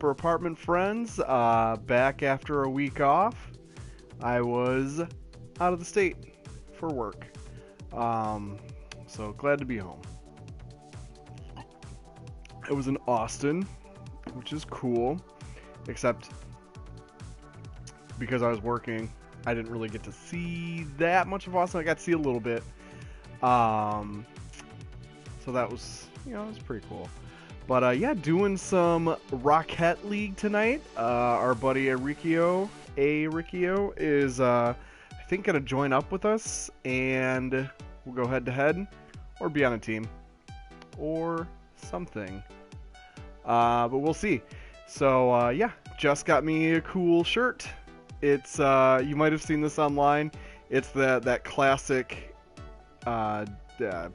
for apartment friends? Back after a week off. I was out of the state for work. So glad to be home. It was in Austin, which is cool, except because I was working, I didn't really get to see that much of Austin. I got to see a little bit. So that was, it was pretty cool. But yeah, doing some Rocket League tonight. Our buddy Arricio is, I think, going to join up with us, and we'll go head to head, or be on a team, or something. But we'll see. So yeah, just got me a cool shirt. It's you might have seen this online. It's that classic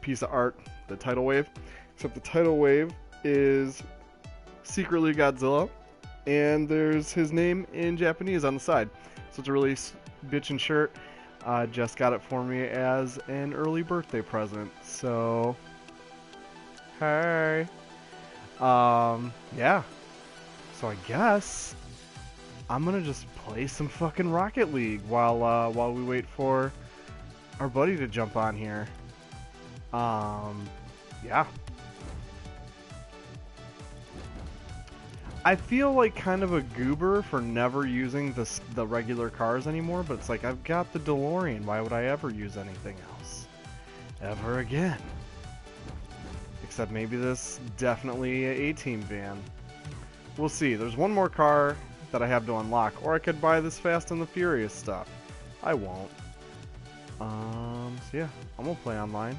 piece of art, the tidal wave. Except the tidal wave is secretly Godzilla, and there's his name in Japanese on the side. So it's a really bitchin' shirt. Just got it for me as an early birthday present. So, hey. Yeah. So I guess I'm gonna just play some fucking Rocket League while we wait for our buddy to jump on here. Yeah. I feel like kind of a goober for never using the regular cars anymore, but it's like, I've got the DeLorean. Why would I ever use anything else? Ever again. Except maybe this definitely A-Team van. We'll see. There's one more car that I have to unlock, or I could buy this Fast and the Furious stuff. I won't. So yeah, I'm gonna play online.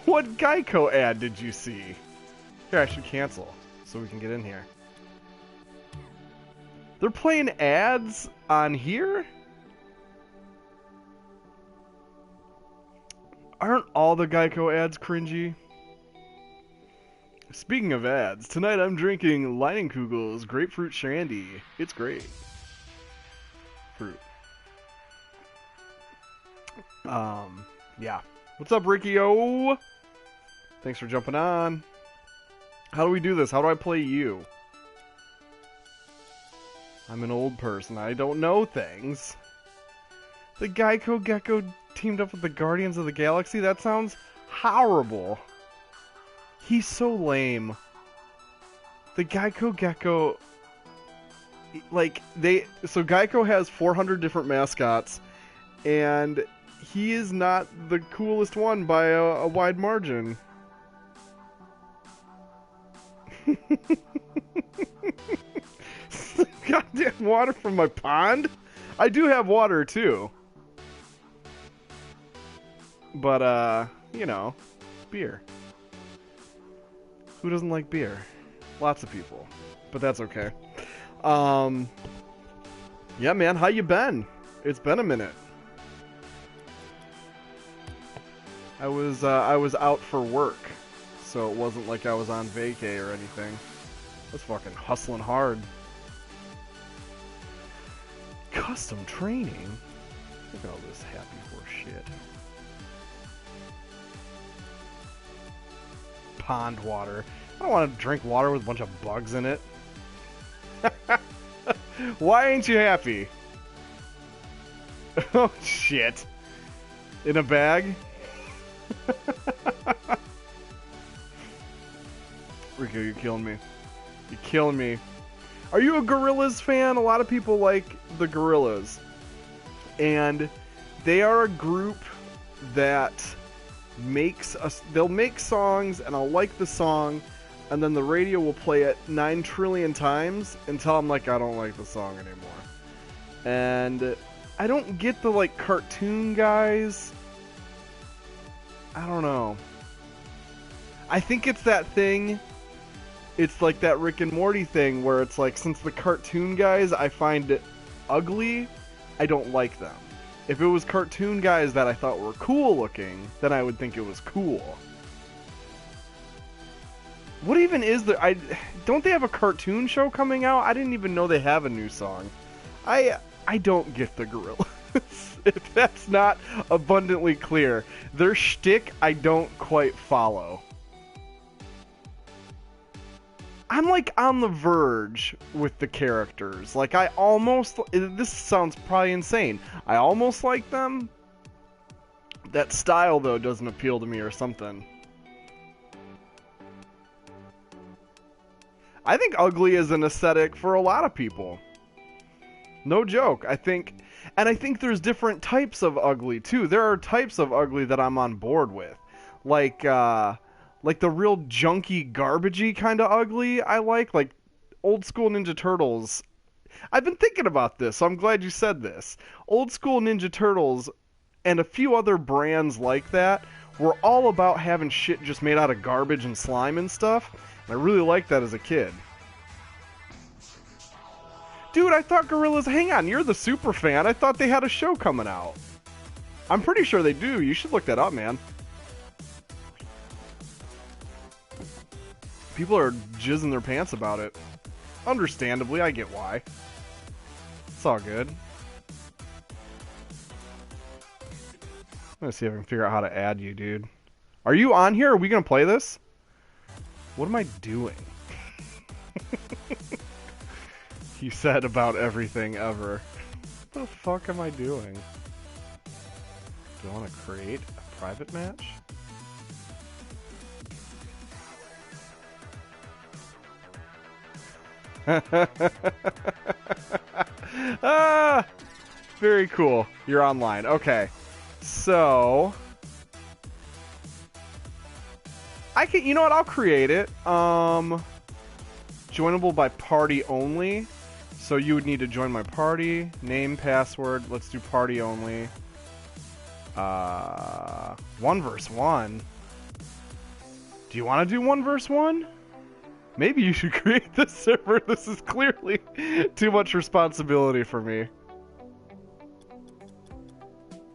What Geico ad did you see? Here, I should cancel so we can get in here. They're playing ads on here? Aren't all the Geico ads cringy? Speaking of ads, tonight I'm drinking Leinenkugel's Grapefruit Shandy. It's great. Fruit. Yeah. What's up, Ricky-O? Thanks for jumping on. How do we do this? How do I play you? I'm an old person. I don't know things. The Geico Gecko teamed up with the Guardians of the Galaxy? That sounds horrible. He's so lame. The Geico Gecko... So Geico has 400 different mascots, and he is not the coolest one by a wide margin. Goddamn water from my pond? I do have water too. But, beer. Who doesn't like beer? Lots of people. But that's okay. Yeah, man, how you been? It's been a minute. I was out for work, so it wasn't like I was on vacay or anything. I was fucking hustling hard. Custom training? Look at all this happy horse shit. Pond water. I don't want to drink water with a bunch of bugs in it. Why ain't you happy? Oh, shit. In a bag? Rico, you're killing me. You're killing me. Are you a Gorillaz fan? A lot of people like the Gorillaz. And they are a group that they'll make songs, and I'll like the song, and then the radio will play it 9 trillion times until I'm like, I don't like the song anymore. And I don't get the, cartoon guys. I don't know. I think it's that thing. It's like that Rick and Morty thing where it's like, since the cartoon guys I find it ugly, I don't like them. If it was cartoon guys that I thought were cool looking, then I would think it was cool. What even is don't they have a cartoon show coming out? I didn't even know they have a new song. I I don't get the gorillas. If that's not abundantly clear. Their shtick, I don't quite follow. I'm like on the verge with the characters. Like I almost, this sounds probably insane. I almost like them. That style though doesn't appeal to me or something. I think ugly is an aesthetic for a lot of people. No joke. I think there's different types of ugly too. There are types of ugly that I'm on board with. Like the real junky, garbagey kind of ugly I like old school Ninja Turtles. I've been thinking about this, so I'm glad you said this. Old school Ninja Turtles and a few other brands like that were all about having shit just made out of garbage and slime and stuff. And I really liked that as a kid. Dude, I thought Gorillas... Hang on, you're the super fan. I thought they had a show coming out. I'm pretty sure they do. You should look that up, man. People are jizzing their pants about it. Understandably, I get why. It's all good. I'm gonna see if I can figure out how to add you, dude. Are you on here? Are we gonna play this? What am I doing? You said about everything ever. What the fuck am I doing? Do I want to create a private match? Ah, very cool. You're online. Okay. So I can, you know what? I'll create it. Joinable by party only. So you would need to join my party. Name, password. Let's do party only. 1 versus 1. Do you want to do 1 versus 1? Maybe you should create this server. This is clearly too much responsibility for me.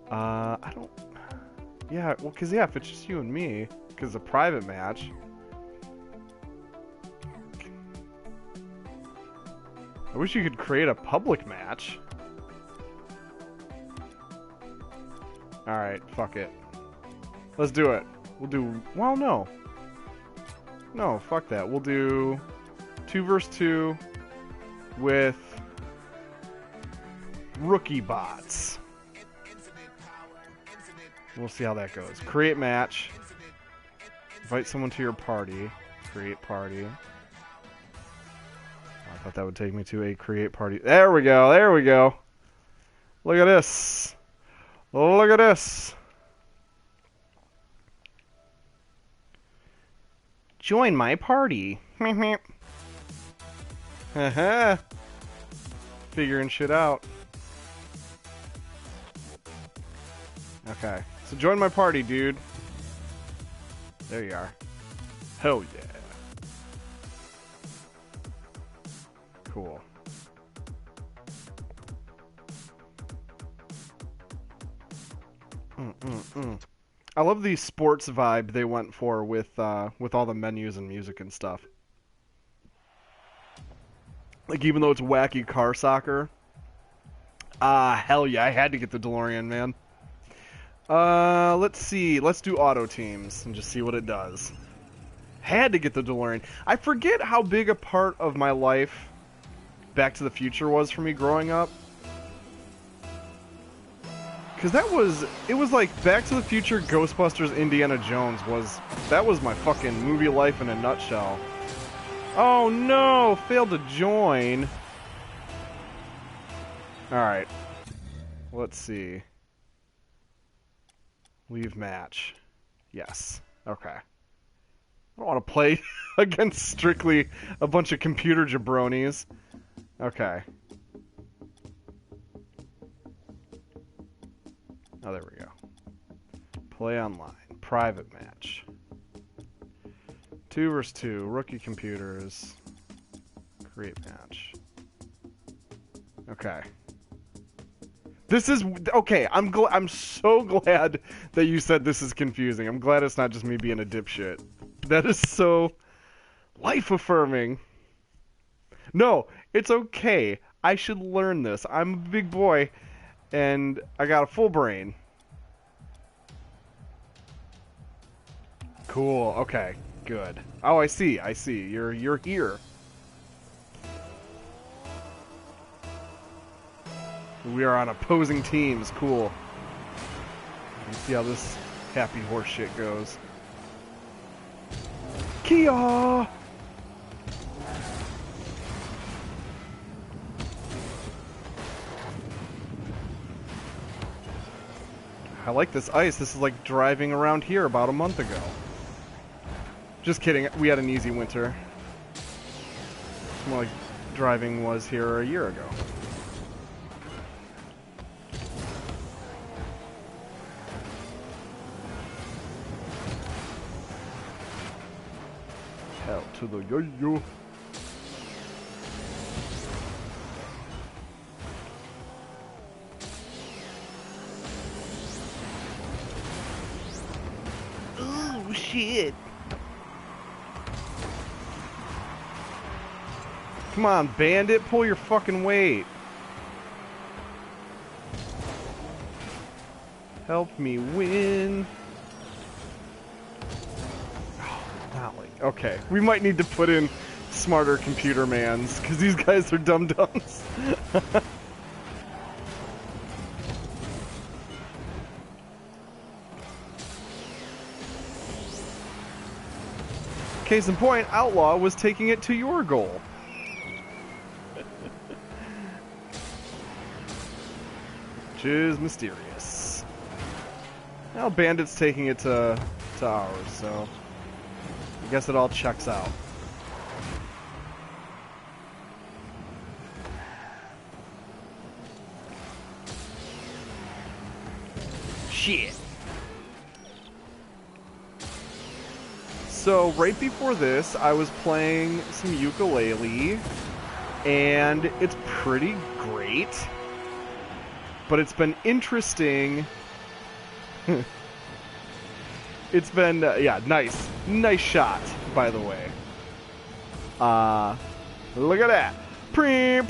I don't... Yeah, well, because, yeah, if it's just you and me, because it's a private match. I wish you could create a public match. Alright, fuck it. Let's do it. We'll do... Well, no. No, fuck that. We'll do 2 versus 2 with rookie bots. We'll see how that goes. Create match. Invite someone to your party. Create party. I thought that would take me to a create party. There we go. There we go. Look at this. Look at this. Join my party. Haha. Figuring shit out. Okay. So join my party, dude. There you are. Hell yeah. Cool. I love the sports vibe they went for with all the menus and music and stuff. Like, even though it's wacky car soccer. Hell yeah, I had to get the DeLorean, man. Let's see. Let's do auto teams and just see what it does. Had to get the DeLorean. I forget how big a part of my life Back to the Future was for me growing up. Because it was like Back to the Future, Ghostbusters, Indiana Jones that was my fucking movie life in a nutshell. Oh no, failed to join. Alright. Let's see. Leave match. Yes. Okay. I don't want to play against strictly a bunch of computer jabronis. Okay. Oh, there we go. Play online. Private match. 2 versus 2. Rookie computers. Create match. Okay. This is... Okay, I'm so glad that you said this is confusing. I'm glad it's not just me being a dipshit. That is so life-affirming. No, it's okay. I should learn this. I'm a big boy, and I got a full brain. Cool. Okay. Good. Oh, I see. I see. You're here. We are on opposing teams. Cool. Let's see how this happy horse shit goes. Kia! I like this ice. This is like driving around here about a month ago. Just kidding. We had an easy winter. It's more like driving was here a year ago. Hell to the yo-yo. Oh, shit. Come on, bandit, pull your fucking weight. Help me win. Not like, okay, we might need to put in smarter computer mans, because these guys are dum-dums. Case in point, Outlaw was taking it to your goal. Which is mysterious. Now Bandit's taking it to ours, so I guess it all checks out. Shit. So right before this, I was playing some ukulele, and it's pretty great. But it's been interesting. It's been, yeah, nice. Nice shot, by the way. Look at that. I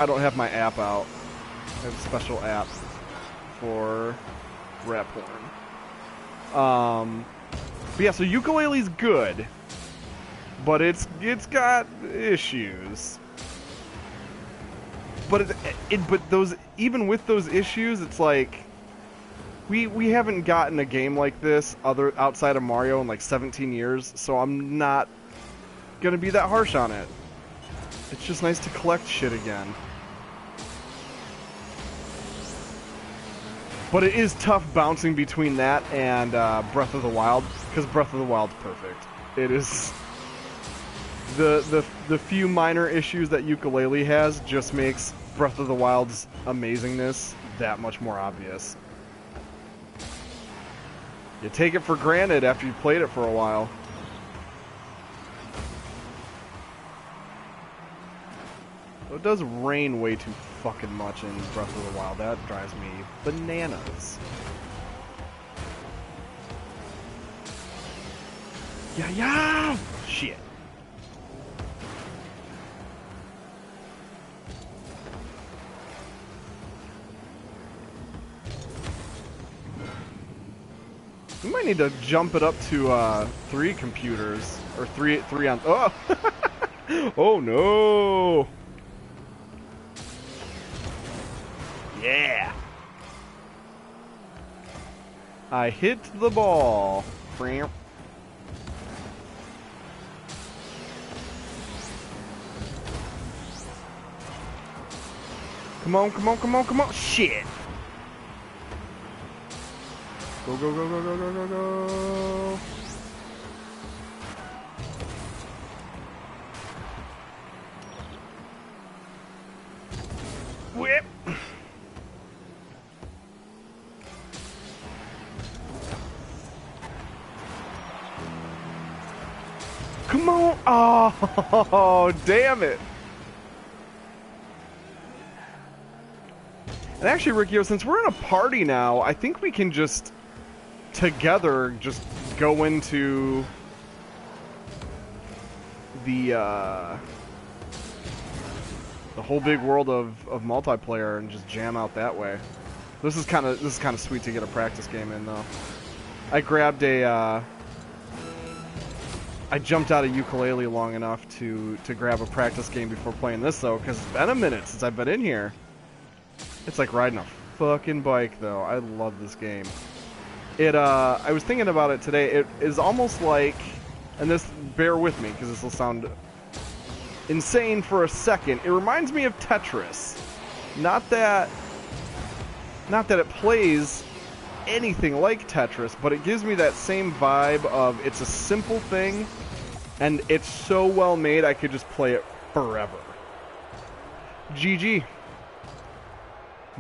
don't have my app out. I have a special app for rap horn. But yeah, so ukulele's good, but it's got issues. But but those, even with those issues, it's like we haven't gotten a game like this outside of Mario in like 17 years, so I'm not gonna be that harsh on it. It's just nice to collect shit again. But it is tough bouncing between that and Breath of the Wild, because Breath of the Wild's perfect. It is the few minor issues that ukulele has just makes Breath of the Wild's amazingness that much more obvious. You take it for granted after you played it for a while. So it does rain way too fucking much in Breath of the Wild. That drives me bananas. Yeah! Shit. We might need to jump it up to 3 computers, or three on. Oh, oh no! Yeah! I hit the ball. Come on, come on, come on, come on! Shit! Go, go, go, go, go, go, go, go. Whip. Come on. Oh, damn it. And actually, Riccio, since we're in a party now, I think we can just together just go into the the whole big world of multiplayer and just jam out that way. This is kind of sweet to get a practice game in though. I grabbed a I jumped out of ukulele long enough to grab a practice game before playing this though, because it's been a minute since I've been in here. It's like riding a fucking bike though. I love this game. I was thinking about it today. It is almost like, and this, bear with me because this will sound insane for a second. It reminds me of Tetris. Not that it plays anything like Tetris, but it gives me that same vibe of it's a simple thing and it's so well made I could just play it forever. GG.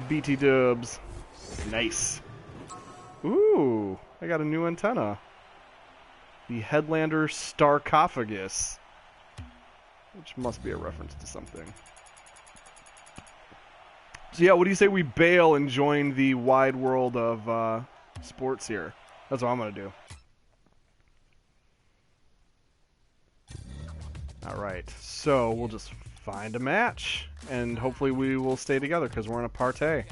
BT dubs. Nice. Ooh, I got a new antenna. The Headlander Starcophagus, which must be a reference to something. So yeah, what do you say we bail and join the wide world of sports here? That's what I'm going to do. Alright, so we'll just find a match, and hopefully we will stay together because we're in a partay.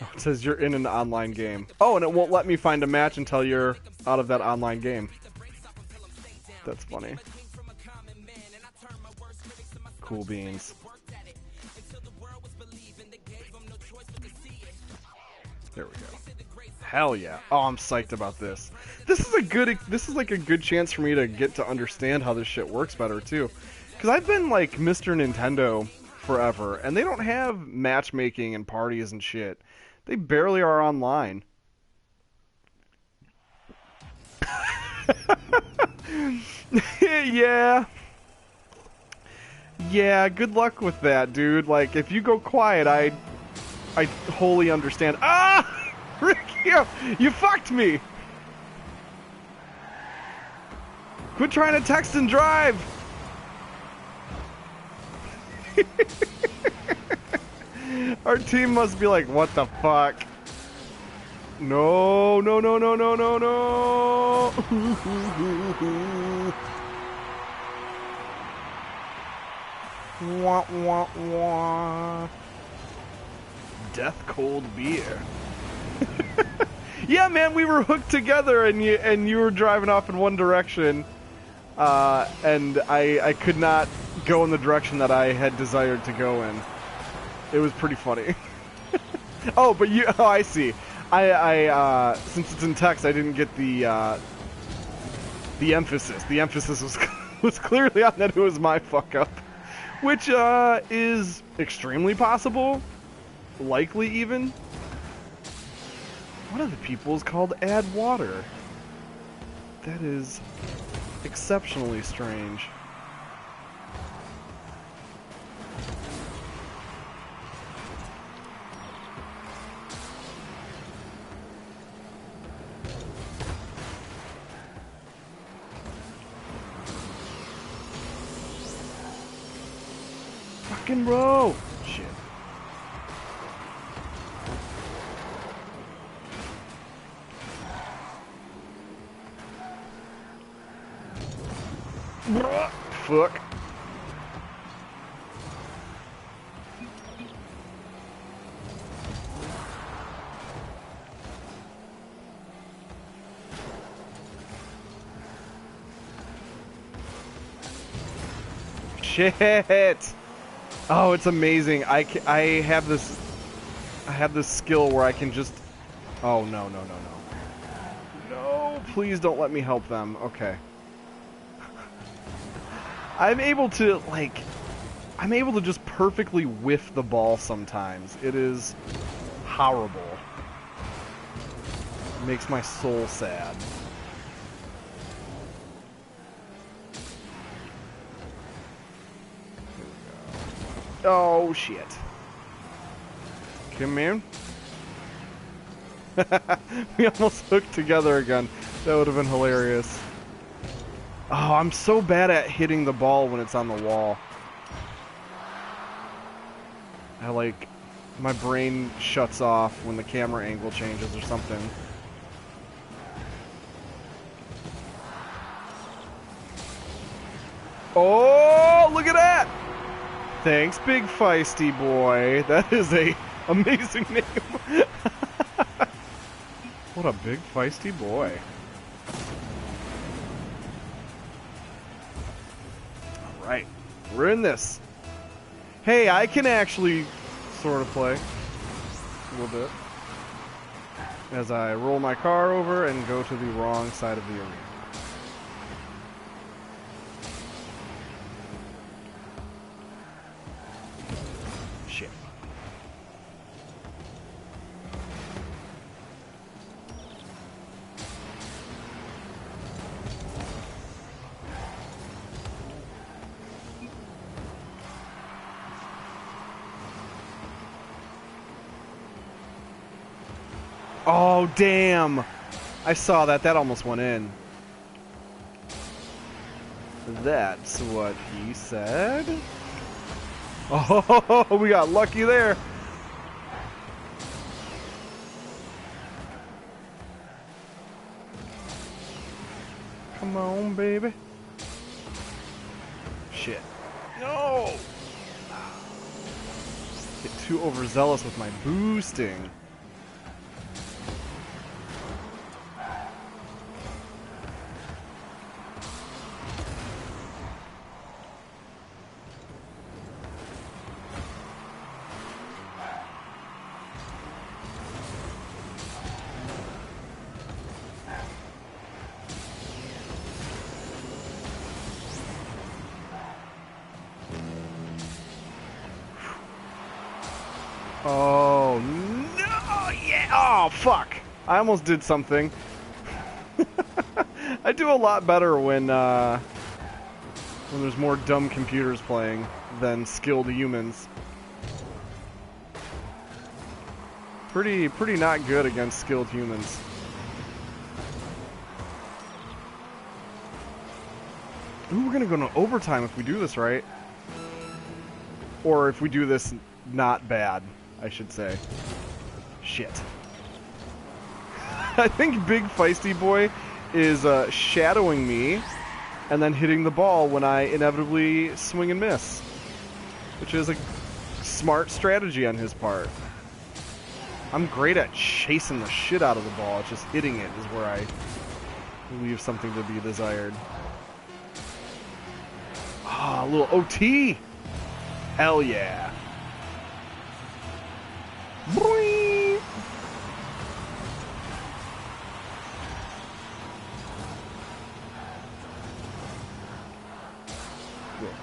Oh, it says you're in an online game. Oh, and it won't let me find a match until you're out of that online game. That's funny. Cool beans. There we go. Hell yeah. Oh, I'm psyched about this. This is like a good chance for me to get to understand how this shit works better too. Cuz I've been like Mr. Nintendo forever and they don't have matchmaking and parties and shit. They barely are online. Yeah. Yeah, good luck with that, dude. Like, if you go quiet, I wholly understand. Ah! Rick, you fucked me! Quit trying to text and drive! Our team must be like, what the fuck? No, no, no, no, no, no, no! Wah, wah, wah. Death cold beer. Yeah, man, we were hooked together, and you were driving off in one direction, and I could not go in the direction that I had desired to go in. It was pretty funny. Oh, but I see. I since it's in text, I didn't get the emphasis. The emphasis was clearly on that it was my fuck up, which is extremely possible, likely even. One of the people is called Add Water. That is exceptionally strange. Fucking row! Shit. Fuck. Shit. Oh, it's amazing. I have this skill where I can just... Oh, no, no, no, no. No, please don't let me help them. Okay. I'm able to just perfectly whiff the ball sometimes. It is horrible. It makes my soul sad. Oh, shit. Come here. We almost hooked together again. That would have been hilarious. Oh, I'm so bad at hitting the ball when it's on the wall. My brain shuts off when the camera angle changes or something. Oh, look at that! Thanks, Big Feisty Boy. That is a amazing name. What a big feisty boy. Alright, we're in this. Hey, I can actually sort of play a little bit as I roll my car over and go to the wrong side of the arena. Shit. Oh, damn! I saw that. That almost went in. That's what he said. Oh, we got lucky there. Come on, baby. Shit. No! Get too overzealous with my boosting. Oh, no! Yeah! Oh, fuck! I almost did something. I do a lot better when there's more dumb computers playing than skilled humans. Pretty not good against skilled humans. Ooh, we're gonna go into overtime if we do this right. Or if we do this not bad, I should say. Shit. I think Big Feisty Boy is shadowing me and then hitting the ball when I inevitably swing and miss. Which is a smart strategy on his part. I'm great at chasing the shit out of the ball. It's just hitting it is where I leave something to be desired. Ah, a little OT! Hell yeah! Boing!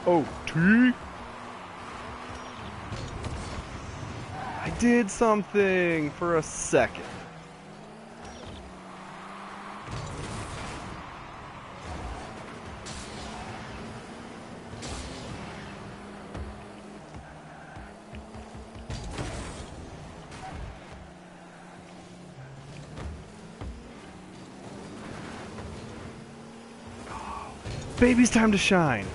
OT! I did something for a second. Baby's time to shine.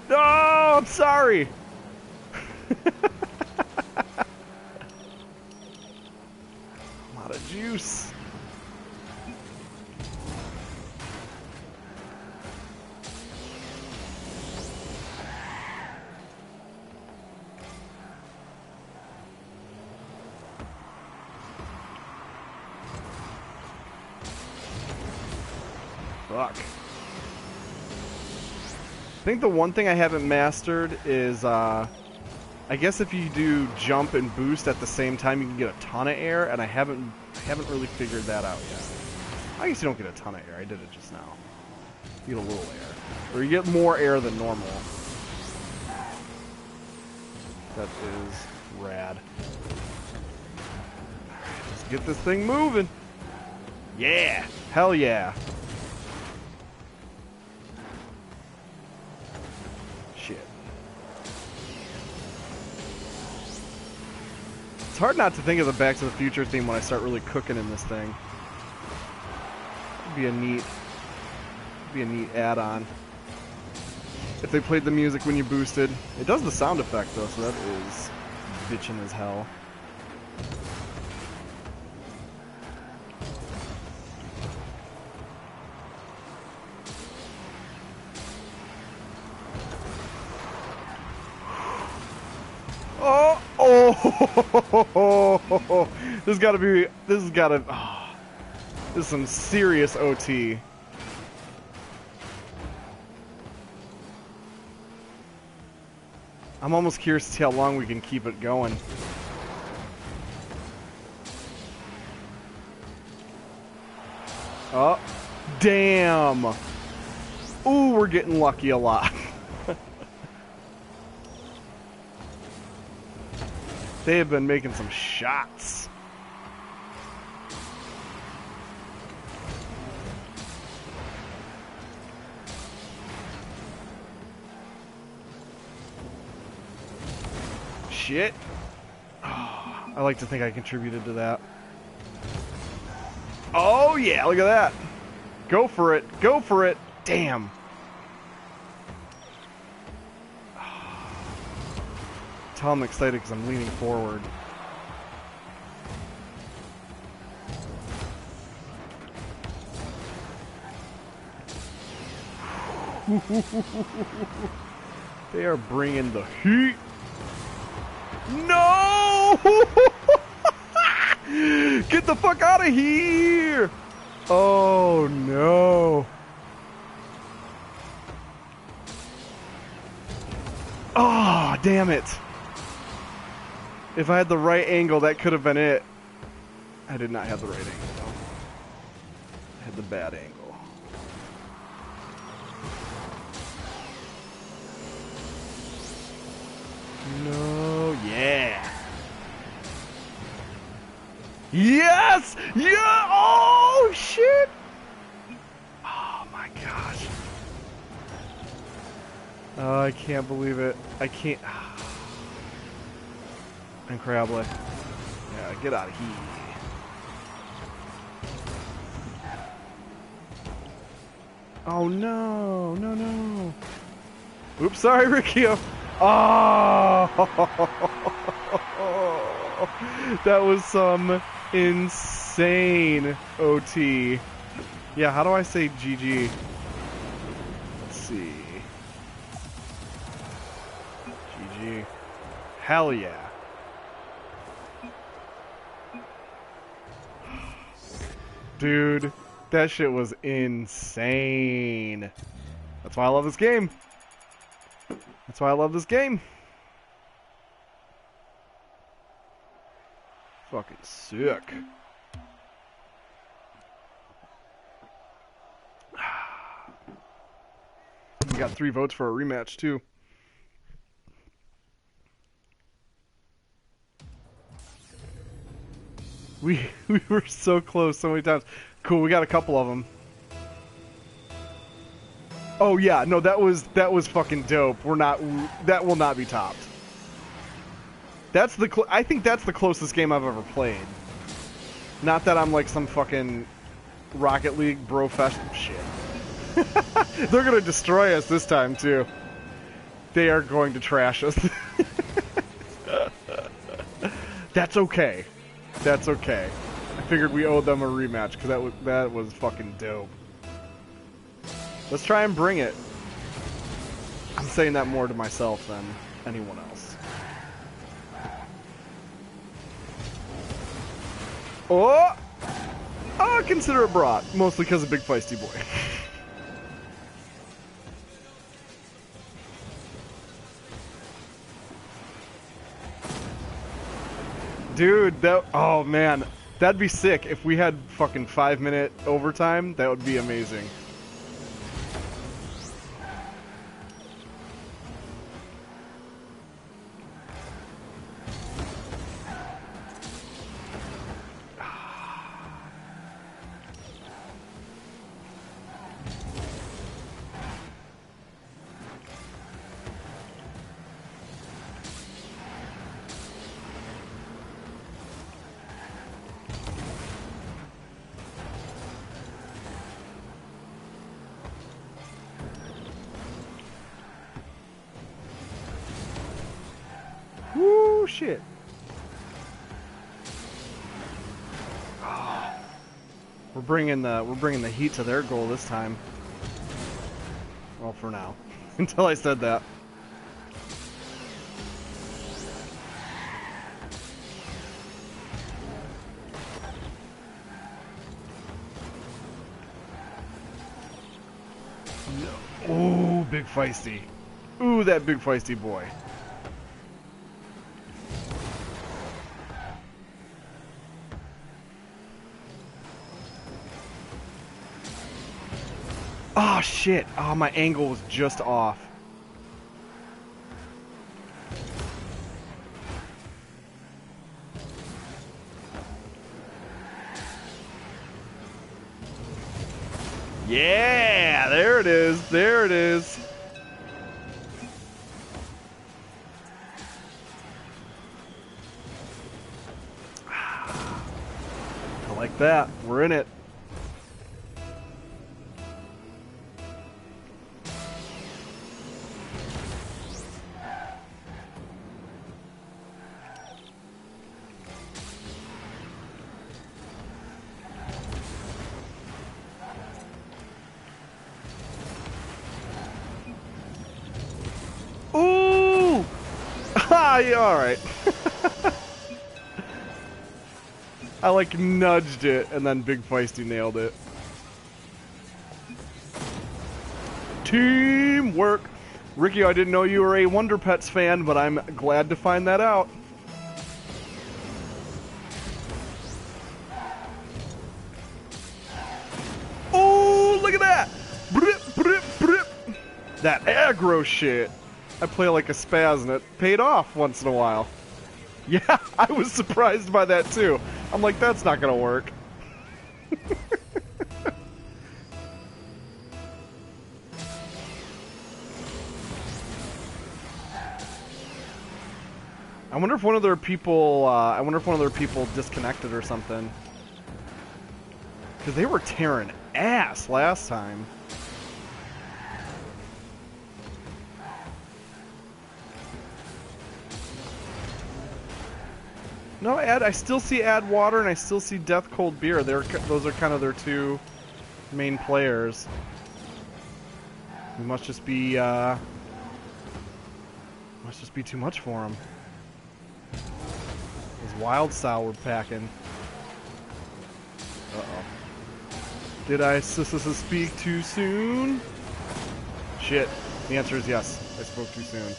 No, I'm sorry. I'm out of juice. Fuck. I think the one thing I haven't mastered is, I guess if you do jump and boost at the same time, you can get a ton of air, and I haven't really figured that out yet. I guess you don't get a ton of air. I did it just now. You get a little air. Or you get more air than normal. That is rad. Let's get this thing moving. Yeah! Hell yeah! Shit. It's hard not to think of the Back to the Future theme when I start really cooking in this thing. It'd be a neat add-on. If they played the music when you boosted. It does the sound effect though, so that is bitchin' as hell. Oh, this gotta be. This has gotta. Oh, this is some serious OT. I'm almost curious to see how long we can keep it going. Oh, damn. Ooh, we're getting lucky a lot. They have been making some shots. Shit. Oh, I like to think I contributed to that. Oh, yeah, look at that. Go for it. Go for it. Damn. Tell I'm excited because I'm leaning forward. They are bringing the heat. No! Get the fuck out of here! Oh no. Oh, damn it. If I had the right angle, that could have been it. I did not have the right angle, though. I had the bad angle. No, yeah. Yes! Yeah! Oh, shit! Oh, my gosh. Oh, I can't believe it. I can't... Incredible. Yeah, get out of here. Oh, no. No, no. Oops, sorry, Riccio. Oh! That was some insane OT. Yeah, how do I say GG? Let's see. GG. Hell yeah. Dude, that shit was insane. That's why I love this game. That's why I love this game. Fucking sick. We got 3 votes for a rematch, too. We were so close so many times. Cool, we got a couple of them. Oh yeah, no, that was fucking dope. That will not be topped. That's I think that's the closest game I've ever played. Not that I'm like some fucking Rocket League bro fest shit. They're gonna destroy us this time too. They are going to trash us. That's okay. That's okay. I figured we owed them a rematch because that was fucking dope. Let's try and bring it. I'm saying that more to myself than anyone else. Oh! Oh, consider it brought. Mostly because of Big Feisty Boy. Dude, oh man. That'd be sick. If we had fucking 5-minute overtime, that would be amazing. Woo, shit. Oh. We're bringing the heat to their goal this time. Well, for now. Until I said that. Ooh, big feisty. Ooh, that big feisty boy. Oh, shit. Oh, my angle was just off. Yeah, there it is. There it is. I like that. We're in it. Ooh! Ah, yeah, alright. I like nudged it, and then Big Feisty nailed it. Teamwork! Ricky, I didn't know you were a Wonder Pets fan, but I'm glad to find that out. Oh, look at that! Brip, brip, brip. That aggro shit. I play like a spaz, and it paid off once in a while. Yeah, I was surprised by that too. I'm like, that's not gonna work. I wonder if one of their people, disconnected or something. Because they were tearing ass last time. No, I still see Add Water and I still see Death Cold Beer. Those are kind of their two main players. It must just be too much for them. This wild style we're packing. Uh-oh. Did I speak too soon? Shit. The answer is yes. I spoke too soon.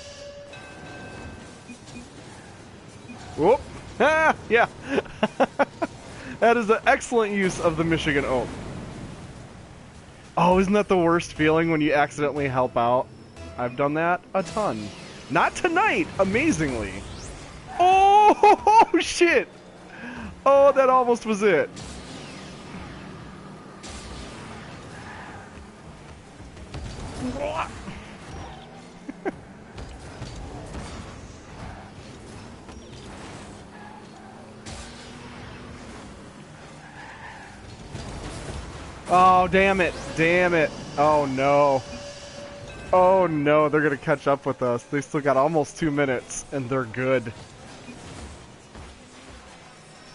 Whoop! Ah, yeah. That is an excellent use of the Michigan Oak. Oh, isn't that the worst feeling when you accidentally help out? I've done that a ton. Not tonight, amazingly. Oh, shit! Oh, that almost was it. Oh, damn it. Damn it. Oh, no. Oh, no. They're going to catch up with us. They still got almost 2 minutes, and they're good.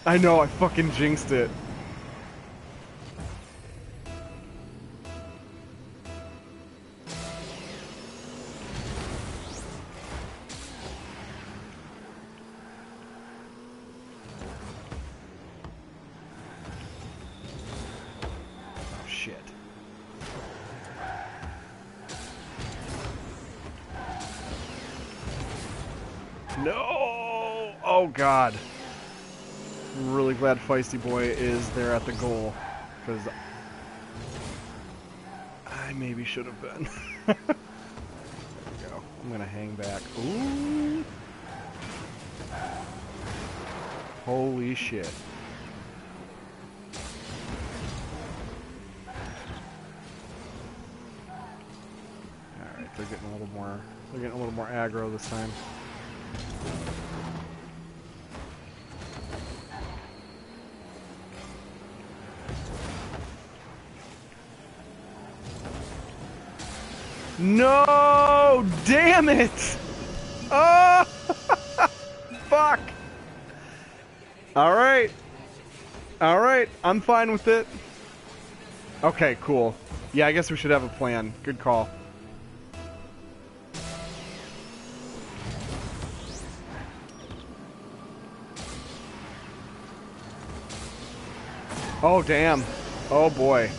I know. I fucking jinxed it. No! Oh, God. I'm really glad Feisty Boy is there at the goal, because I maybe should have been. There we go. I'm going to hang back. Ooh! Holy shit. Alright, they're getting a little more aggro this time. No! Damn it! Oh! Fuck! Alright. Alright, I'm fine with it. Okay, cool. Yeah, I guess we should have a plan. Good call. Oh, damn. Oh, boy.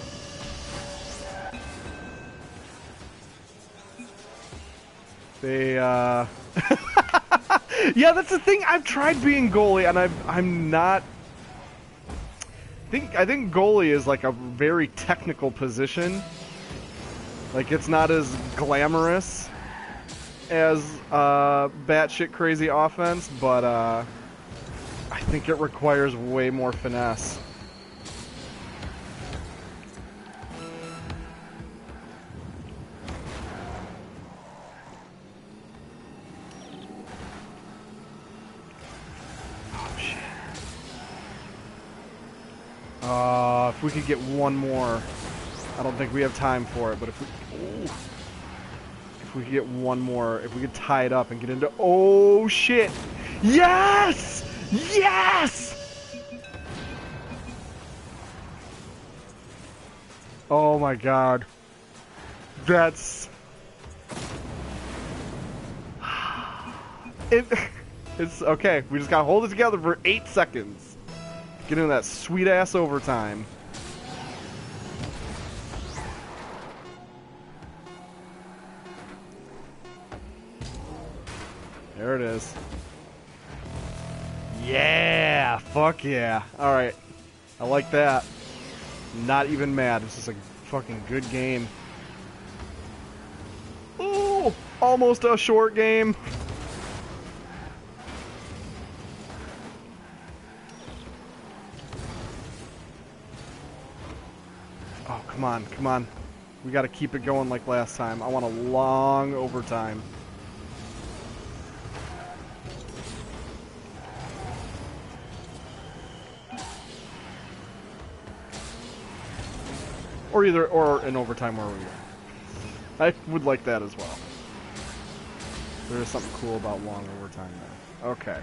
They, yeah, that's the thing. I've tried being goalie, and I'm not. I think goalie is like a very technical position. Like it's not as glamorous as batshit crazy offense, but I think it requires way more finesse. If we could get one more, I don't think we have time for it, but if we could get one more, if we could tie it up and get into, oh shit, yes, yes, oh my god, it's okay, we just gotta hold it together for 8 seconds, get into that sweet ass overtime. There it is. Yeah! Fuck yeah. Alright. I like that. Not even mad. It's just a fucking good game. Ooh! Almost a short game. Oh, come on. Come on. We gotta keep it going like last time. I want a long overtime. Or an overtime where we win. I would like that as well. There is something cool about long overtime there. Okay.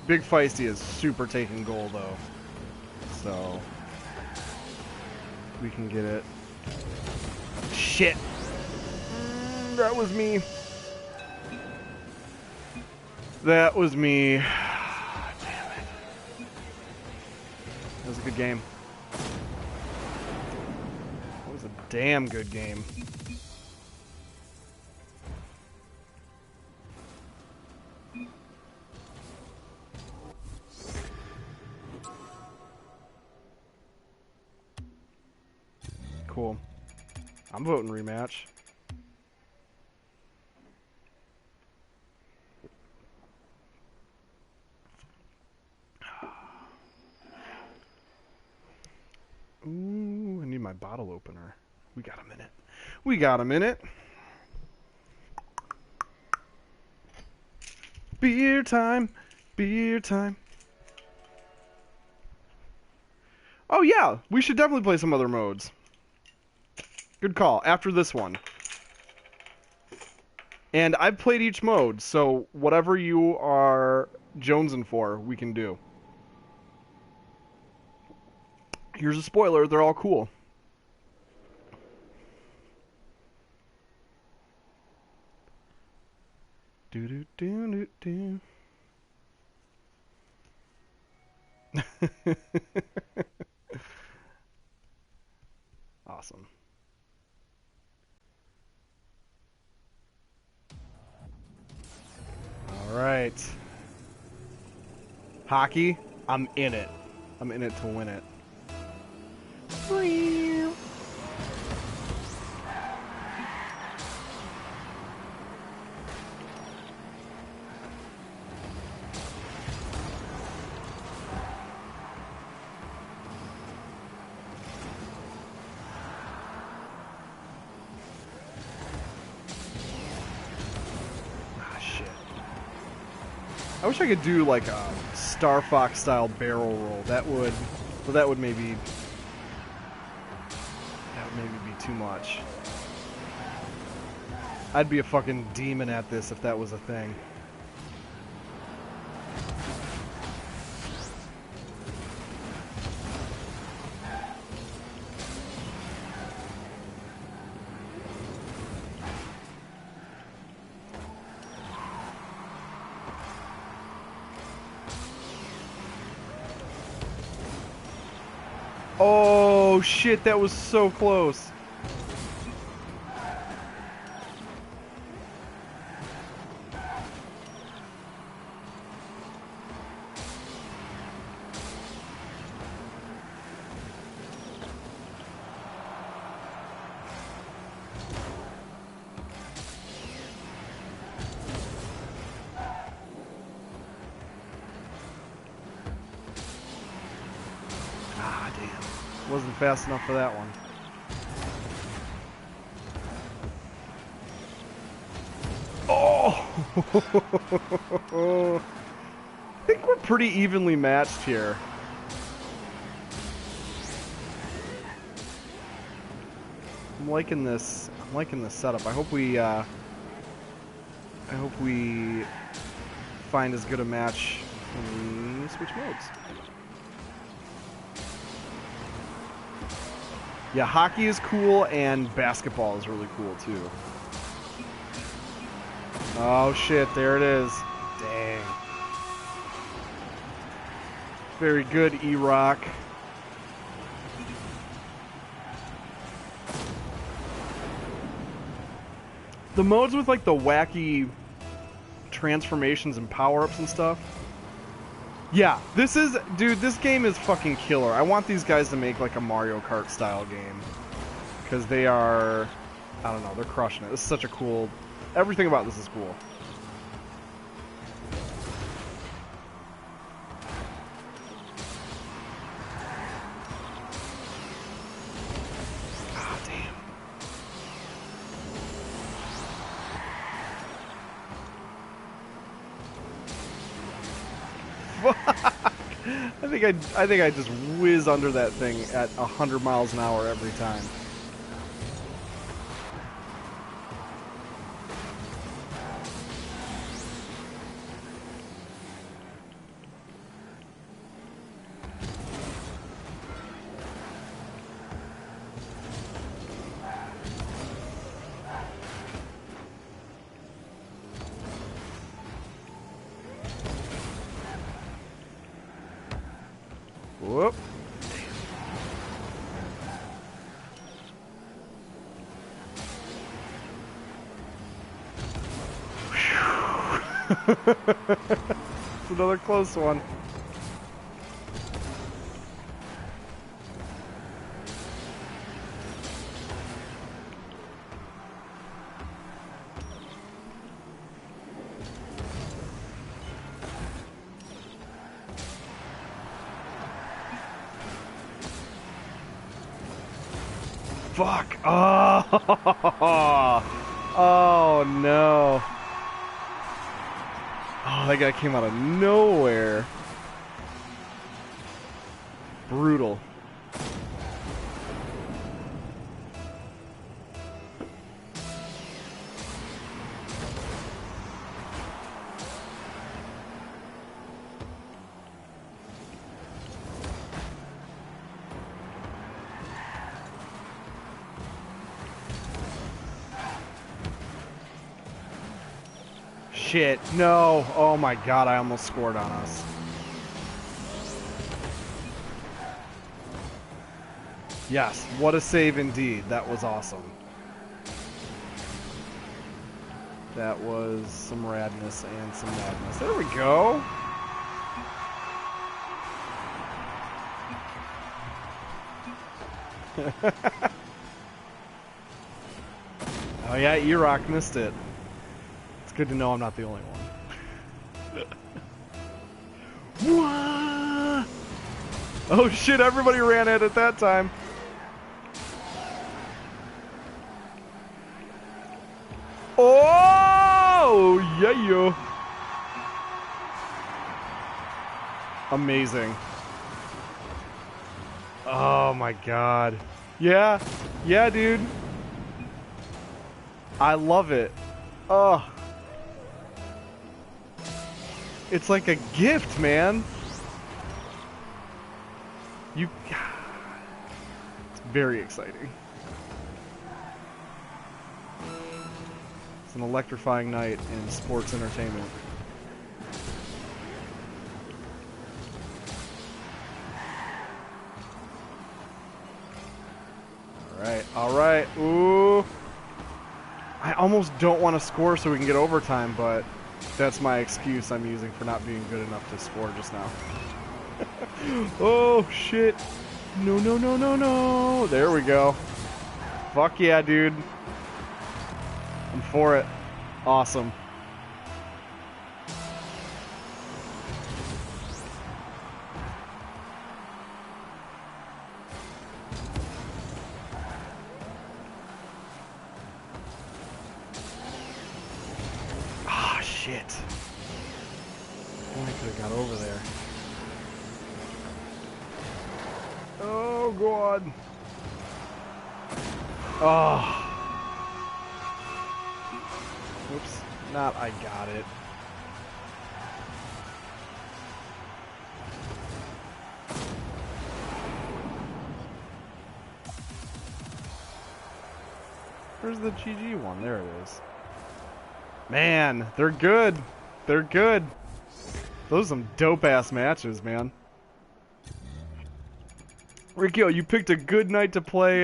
Big Feisty is super taking goal though, so we can get it. Shit, that was me. That was me. Damn it. That was a good game. That was a damn good game. Cool. I'm voting rematch. Ooh, I need my bottle opener. We got a minute. We got a minute. Beer time. Beer time. Oh yeah, we should definitely play some other modes. Good call. After this one. And I've played each mode, so whatever you are jonesing for, we can do. Here's a spoiler, they're all cool. Do do do do. Awesome. All right. Hockey, I'm in it. I'm in it to win it. I wish I could do like a Star Fox style barrel roll. That would maybe be too much. I'd be a fucking demon at this if that was a thing. Oh shit, that was so close. Ah, damn. Wasn't fast enough for that one. Oh! I think we're pretty evenly matched here. I'm liking this. I'm liking this setup. I hope we find as good a match when we switch modes. Yeah, hockey is cool and basketball is really cool too. Oh shit, there it is. Dang. Very good, E-Rock. The modes with like the wacky transformations and power-ups and stuff. Yeah, this is, dude, this game is fucking killer. I want these guys to make like a Mario Kart style game. Because they are, I don't know, they're crushing it. This is such a cool, everything about this is cool. Ah, damn. Fuck! I think I just whiz under that thing at 100 miles an hour every time. Whoop. It's another close one. Fuck. Oh. Oh no. Oh, that guy came out of nowhere. Brutal. Shit, no. Oh my god, I almost scored on us. Yes, what a save indeed. That was awesome. That was some radness and some madness. There we go. Oh yeah, E-Rock missed it. It's good to know I'm not the only one. Oh shit, everybody ran it at that time. Oh, yeah, yo. Amazing. Oh my god. Yeah, yeah, dude. I love it. Oh. It's like a gift, man. It's very exciting. It's an electrifying night in sports entertainment. All right. Ooh. I almost don't want to score so we can get overtime, but that's my excuse I'm using for not being good enough to score just now. Oh, shit. No, no, no, no, no. There we go. Fuck yeah, dude. I'm for it. Awesome. Ah, shit. Oh, I could have got over there. Oh, God. Oh. Whoops. Not I got it. Where's the GG one? There it is. Man, they're good. They're good. Those are some dope-ass matches, man. Riccio, you picked a good night to play,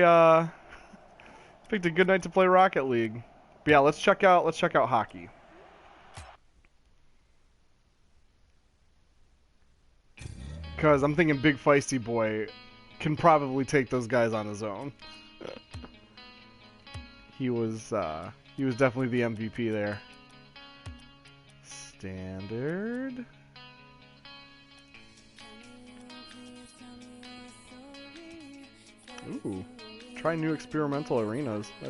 Rocket League. But yeah, let's check out hockey. Because I'm thinking Big Feisty Boy can probably take those guys on his own. He was definitely the MVP there. Standard. Ooh. Try new experimental arenas. I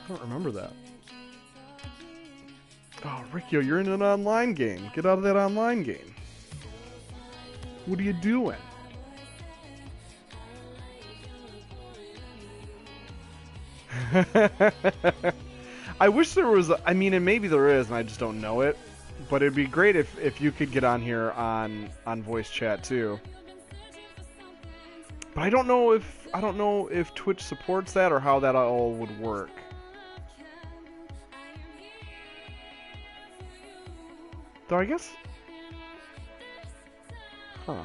don't remember that. Oh, Riccio, you're in an online game. Get out of that online game. What are you doing? I wish there was, I mean, and maybe there is, and I just don't know it. But it'd be great if you could get on here on voice chat too. But I don't know if Twitch supports that or how that all would work. Though I guess, huh?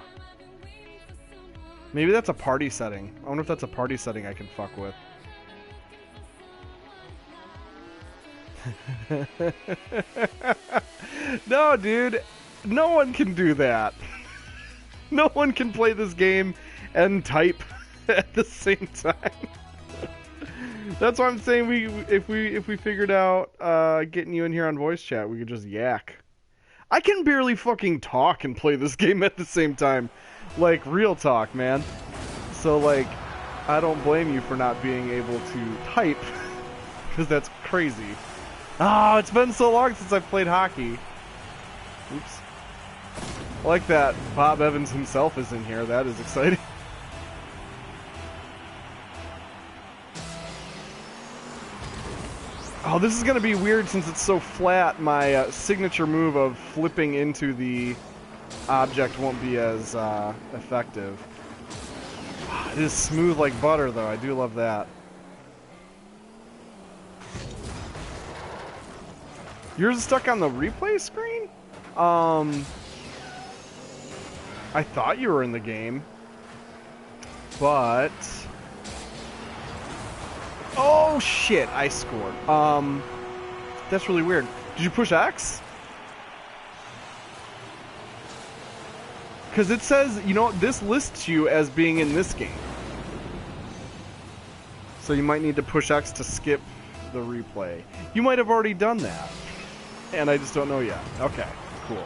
Maybe that's a party setting. I wonder if that's a party setting I can fuck with. No, dude. No one can do that. No one can play this game and type at the same time. That's why I'm saying if we figured out getting you in here on voice chat, we could just yak. I can barely fucking talk and play this game at the same time. Like, real talk, man. So, like, I don't blame you for not being able to type. Because that's crazy. Oh, it's been so long since I've played hockey. Oops. I like that Bob Evans himself is in here. That is exciting. Oh, this is going to be weird since it's so flat. My signature move of flipping into the object won't be as effective. It is smooth like butter, though. I do love that. Yours is stuck on the replay screen? I thought you were in the game. But... oh, shit. I scored. That's really weird. Did you push X? Because it says, you know, this lists you as being in this game. So you might need to push X to skip the replay. You might have already done that. And I just don't know yet. Okay, cool.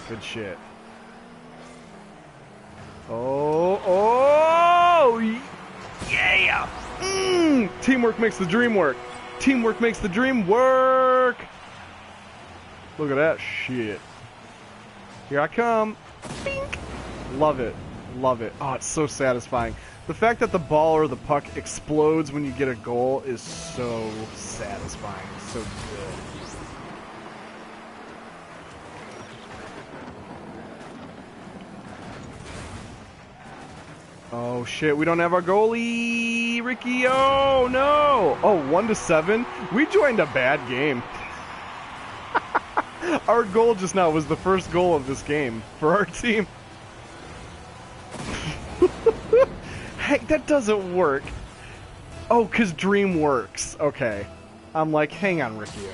Good shit. Oh, yeah! Teamwork makes the dream work. Teamwork makes the dream work. Look at that shit. Here I come. Bink. Love it. Love it. Oh, it's so satisfying. The fact that the ball or the puck explodes when you get a goal is so satisfying. So good. Oh shit, we don't have our goalie, Ricky. Oh no. Oh, 1-7. We joined a bad game. Our goal just now was the first goal of this game for our team. heck? That doesn't work. Oh, because DreamWorks. Okay. I'm like, hang on, Riccio.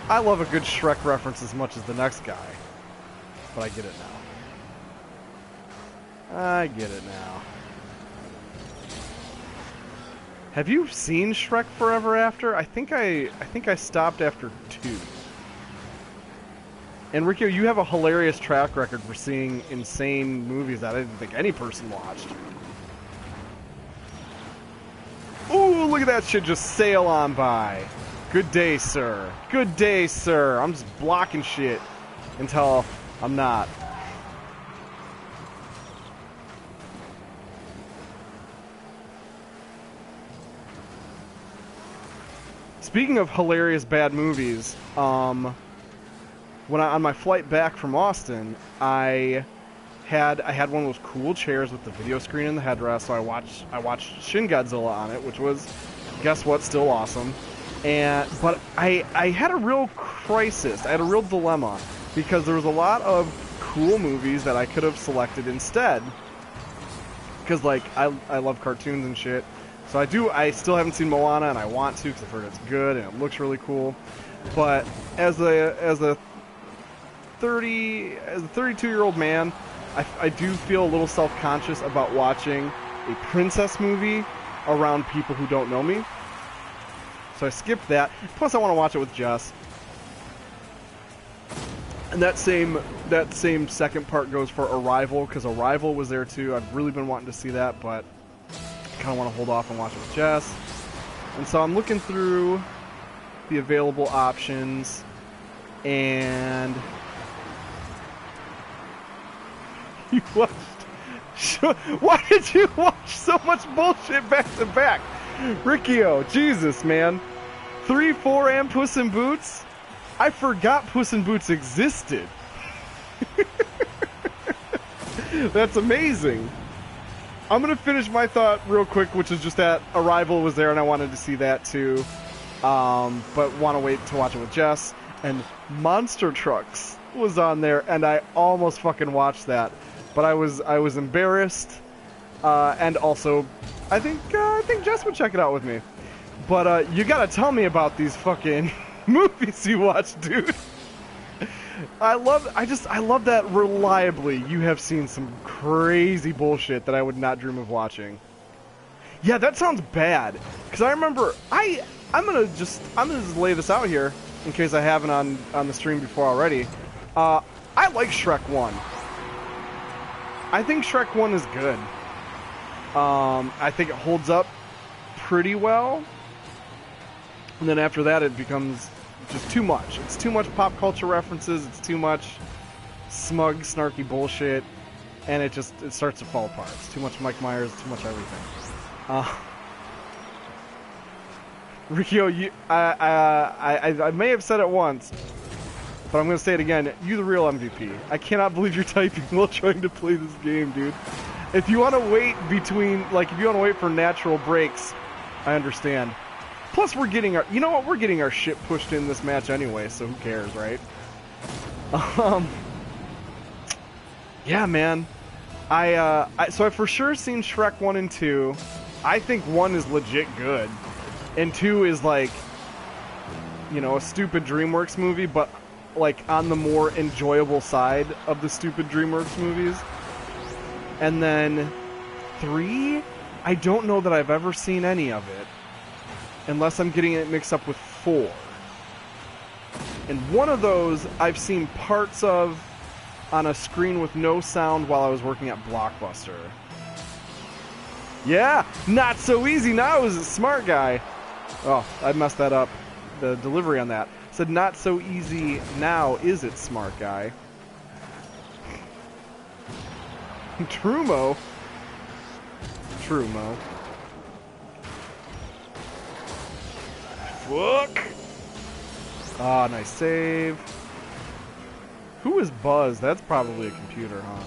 I love a good Shrek reference as much as the next guy. But I get it now. I get it now. Have you seen Shrek Forever After? I think I stopped after 2. And Riccio, you have a hilarious track record for seeing insane movies that I didn't think any person watched. Ooh, look at that shit just sail on by. Good day, sir. Good day, sir. I'm just blocking shit until I'm not. Speaking of hilarious bad movies, when on my flight back from Austin, I had one of those cool chairs with the video screen and the headrest, so I watched Shin Godzilla on it, which was, guess what, still awesome. But I had a real crisis. I had a real dilemma because there was a lot of cool movies that I could have selected instead. Because like I love cartoons and shit. So I still haven't seen Moana, and I want to because I've heard it's good and it looks really cool. But as a 32-year-old man, I do feel a little self-conscious about watching a princess movie around people who don't know me. So I skipped that. Plus, I want to watch it with Jess. And that same second part goes for Arrival, because Arrival was there too. I've really been wanting to see that, but I kind of want to hold off and watch it with Jess. And so I'm looking through the available options, and you watched. Why did you watch so much bullshit back to back? Riccio, Jesus, man. 3, 4, and Puss in Boots? I forgot Puss in Boots existed. That's amazing. I'm going to finish my thought real quick, which is just that Arrival was there and I wanted to see that too. But want to wait to watch it with Jess. And Monster Trucks was on there and I almost fucking watched that. But I was embarrassed. And also, I think Jess would check it out with me. But you gotta tell me about these fucking movies you watch, dude. I love that reliably you have seen some crazy bullshit that I would not dream of watching. Yeah, that sounds bad. Cause I remember I'm gonna just lay this out here in case I haven't on the stream before already. I like Shrek 1. I think Shrek 1 is good. I think it holds up pretty well. And then after that, it becomes just too much. It's too much pop culture references. It's too much smug, snarky bullshit. And it starts to fall apart. It's too much Mike Myers, too much everything. Riccio, I may have said it once, but I'm going to say it again. You the real MVP. I cannot believe you're typing while trying to play this game, dude. If you want to wait for natural breaks, I understand. Plus, we're getting our shit pushed in this match anyway, so who cares, right? Yeah, man. So I've for sure seen Shrek 1 and 2. I think 1 is legit good. And 2 is like, a stupid DreamWorks movie, but like on the more enjoyable side of the stupid DreamWorks movies. And then 3, I don't know that I've ever seen any of it. Unless I'm getting it mixed up with 4. And one of those I've seen parts of on a screen with no sound while I was working at Blockbuster. Yeah, not so easy now is a smart guy. Oh, I messed that up. The delivery on that. Said not so easy now, is it, smart guy? Trumo. Fuck! Ah, nice save. Who is Buzz? That's probably a computer, huh?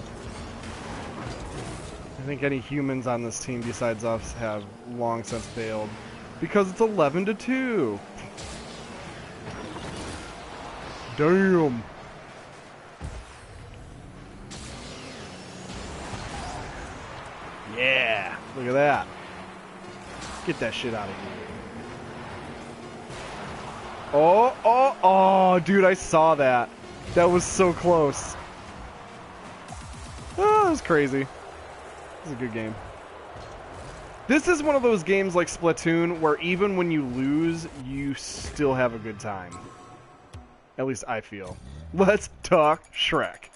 I think any humans on this team besides us have long since failed. Because it's 11-2. Damn. Yeah, look at that. Get that shit out of here. Oh, dude, I saw that. That was so close. Oh, that was crazy. It was a good game. This is one of those games like Splatoon where even when you lose, you still have a good time. At least I feel. Let's talk Shrek.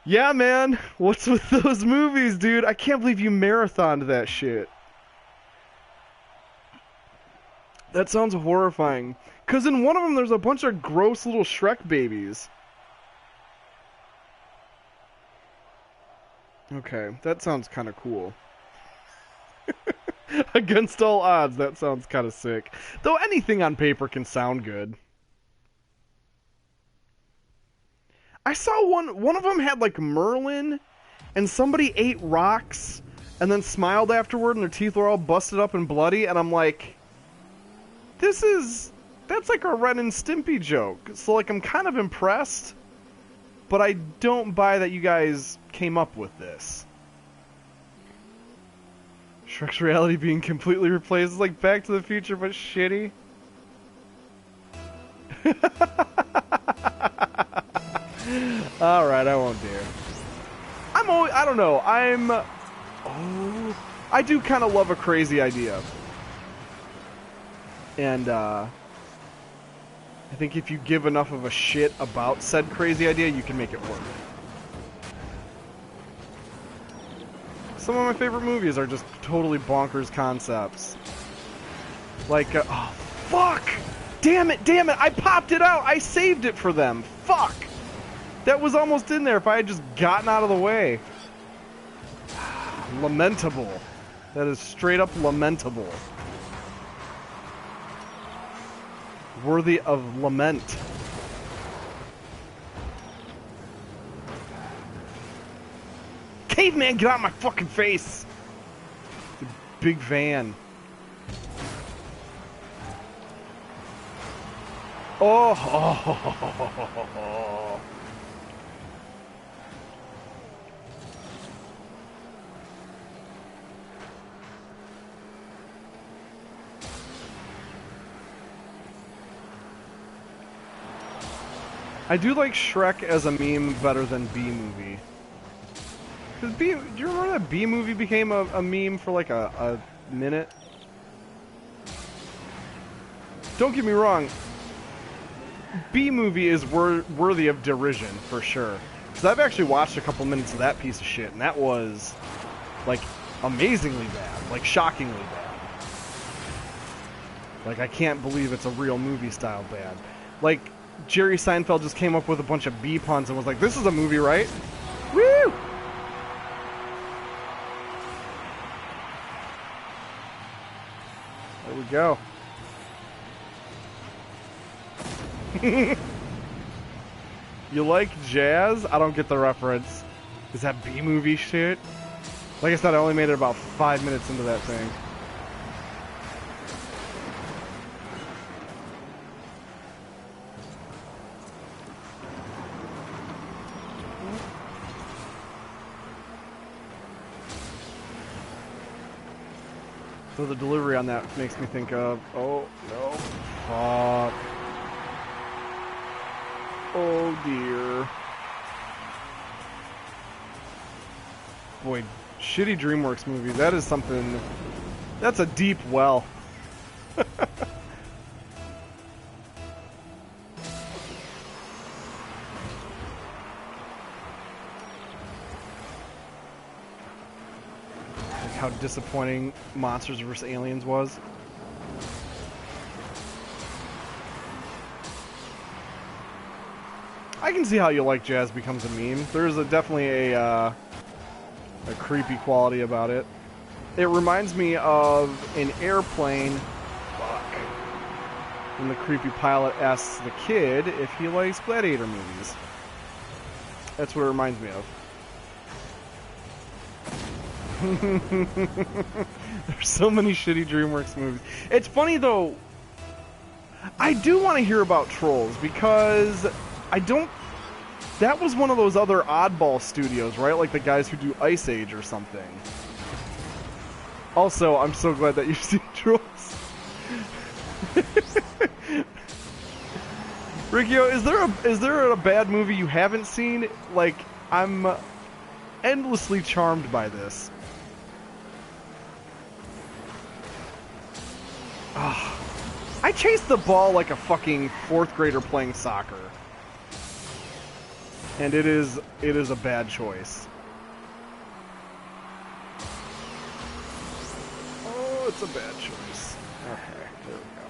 Yeah, man. What's with those movies, dude? I can't believe you marathoned that shit. That sounds horrifying. Because in one of them, there's a bunch of gross little Shrek babies. Okay, that sounds kind of cool. Against all odds, that sounds kind of sick. Though anything on paper can sound good. I saw one of them had like Merlin, and somebody ate rocks, and then smiled afterward, and their teeth were all busted up and bloody, and I'm like, that's like a Ren and Stimpy joke. So like I'm kind of impressed, but I don't buy that you guys came up with this. Shrek's reality being completely replaced is like Back to the Future, but shitty. Alright, I won't dare. I don't know, I do kind of love a crazy idea. And, I think if you give enough of a shit about said crazy idea, you can make it work. Some of my favorite movies are just totally bonkers concepts. Like, oh, fuck! Damn it, I popped it out! I saved it for them! Fuck! That was almost in there if I had just gotten out of the way. Lamentable. That is straight up lamentable. Worthy of lament. Caveman, get out of my fucking face! The big van. Oh. I do like Shrek as a meme better than B-Movie. Cause do you remember that B-Movie became a meme for like a minute? Don't get me wrong, B-Movie is worthy of derision, for sure. Because I've actually watched a couple minutes of that piece of shit, and that was, like, amazingly bad. Like, shockingly bad. Like, I can't believe it's a real movie style bad. Like, Jerry Seinfeld just came up with a bunch of B puns and was like, this is a movie, right? Woo! There we go. You like jazz? I don't get the reference. Is that B-Movie shit? Like I said, I only made it about 5 minutes into that thing. So the delivery on that makes me think of, oh no, fuck. Oh dear. Boy, shitty DreamWorks movies, that is something, that's a deep well. How disappointing Monsters vs. Aliens was. I can see how you like jazz becomes a meme. There's definitely a creepy quality about it. It reminds me of an airplane. Fuck. When the creepy pilot asks the kid if he likes gladiator movies. That's what it reminds me of. There's so many shitty DreamWorks movies. It's funny though, I do want to hear about Trolls because I don't That was one of those other oddball studios, right? Like the guys who do Ice Age or something. Also, I'm so glad that you've seen Trolls. Riccio, is there a bad movie you haven't seen? Like, I'm endlessly charmed by this. I chased the ball like a fucking 4th grader playing soccer. And it is a bad choice. Oh, it's a bad choice. Okay, there we go.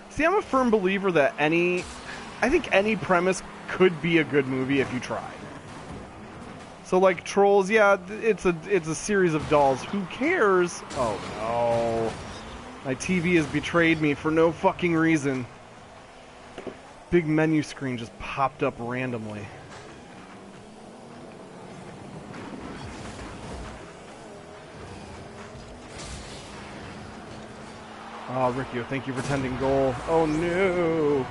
See, I'm a firm believer that I think any premise could be a good movie if you tried. So like Trolls, yeah, it's a series of dolls. Who cares? Oh no. My TV has betrayed me for no fucking reason. Big menu screen just popped up randomly. Oh, Riccio, thank you for tending goal. Oh no.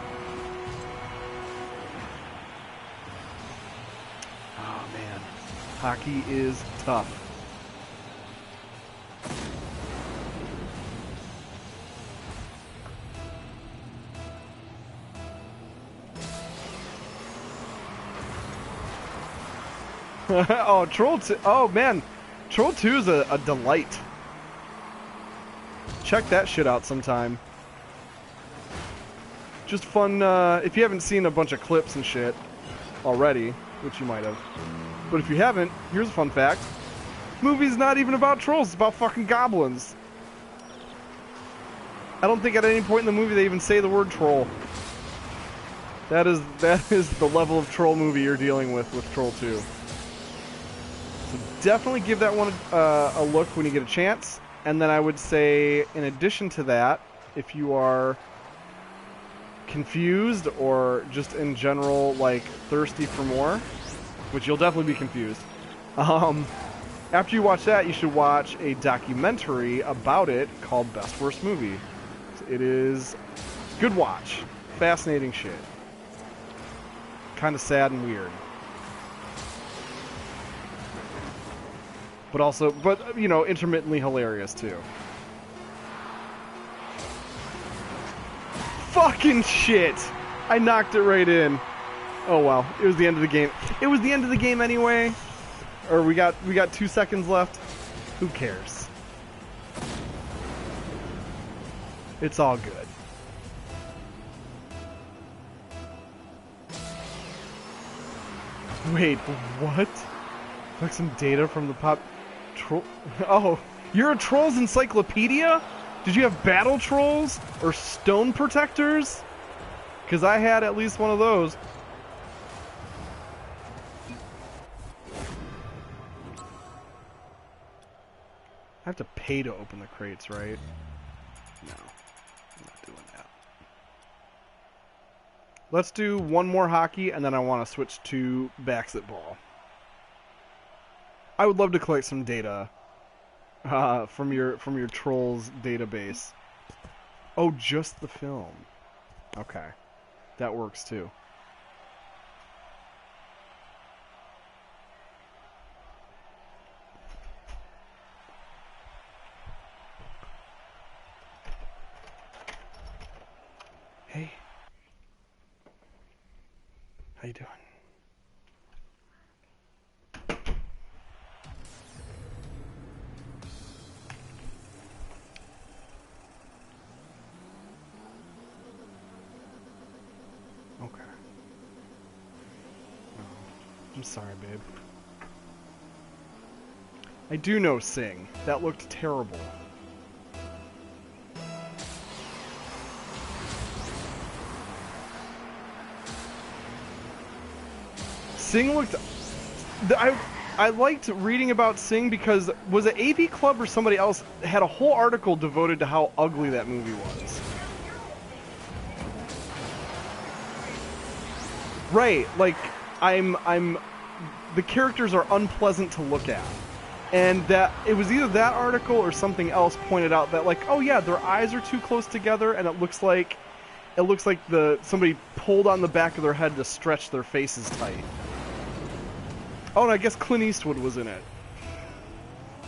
Oh man. Hockey is tough. Oh, Troll 2. Oh, man. Troll 2 is a delight. Check that shit out sometime. Just fun, if you haven't seen a bunch of clips and shit already, which you might have. But if you haven't, here's a fun fact. Movie's not even about trolls, it's about fucking goblins. I don't think at any point in the movie they even say the word troll. That is the level of troll movie you're dealing with Troll 2. So definitely give that one a look when you get a chance. And then I would say, in addition to that, if you are confused or just in general, like, thirsty for more, which you'll definitely be confused, after you watch that, you should watch a documentary about it called Best Worst Movie. It is good watch. Fascinating shit. Kind of sad and weird. But also, you know, intermittently hilarious too. Fucking shit! I knocked it right in. Oh well, it was the end of the game. It was the end of the game anyway. Or we got 2 seconds left. Who cares? It's all good. Wait, what? Like some data from the pop... Oh, you're a Trolls encyclopedia? Did you have battle trolls? Or stone protectors? Because I had at least one of those. I have to pay to open the crates, right? No, I'm not doing that. Let's do one more hockey, and then I want to switch to basketball. I would love to collect some data from your Trolls database. Oh, just the film. Okay, that works too. Hey, how you doing? Okay. I'm sorry, babe. I do know Sing. That looked terrible. Sing looked... I liked reading about Sing because... Was it AV Club or somebody else had a whole article devoted to how ugly that movie was? Right, like, the characters are unpleasant to look at. And that, it was either that article or something else pointed out that, like, oh yeah, their eyes are too close together and it looks like it looks like somebody pulled on the back of their head to stretch their faces tight. Oh, and I guess Clint Eastwood was in it.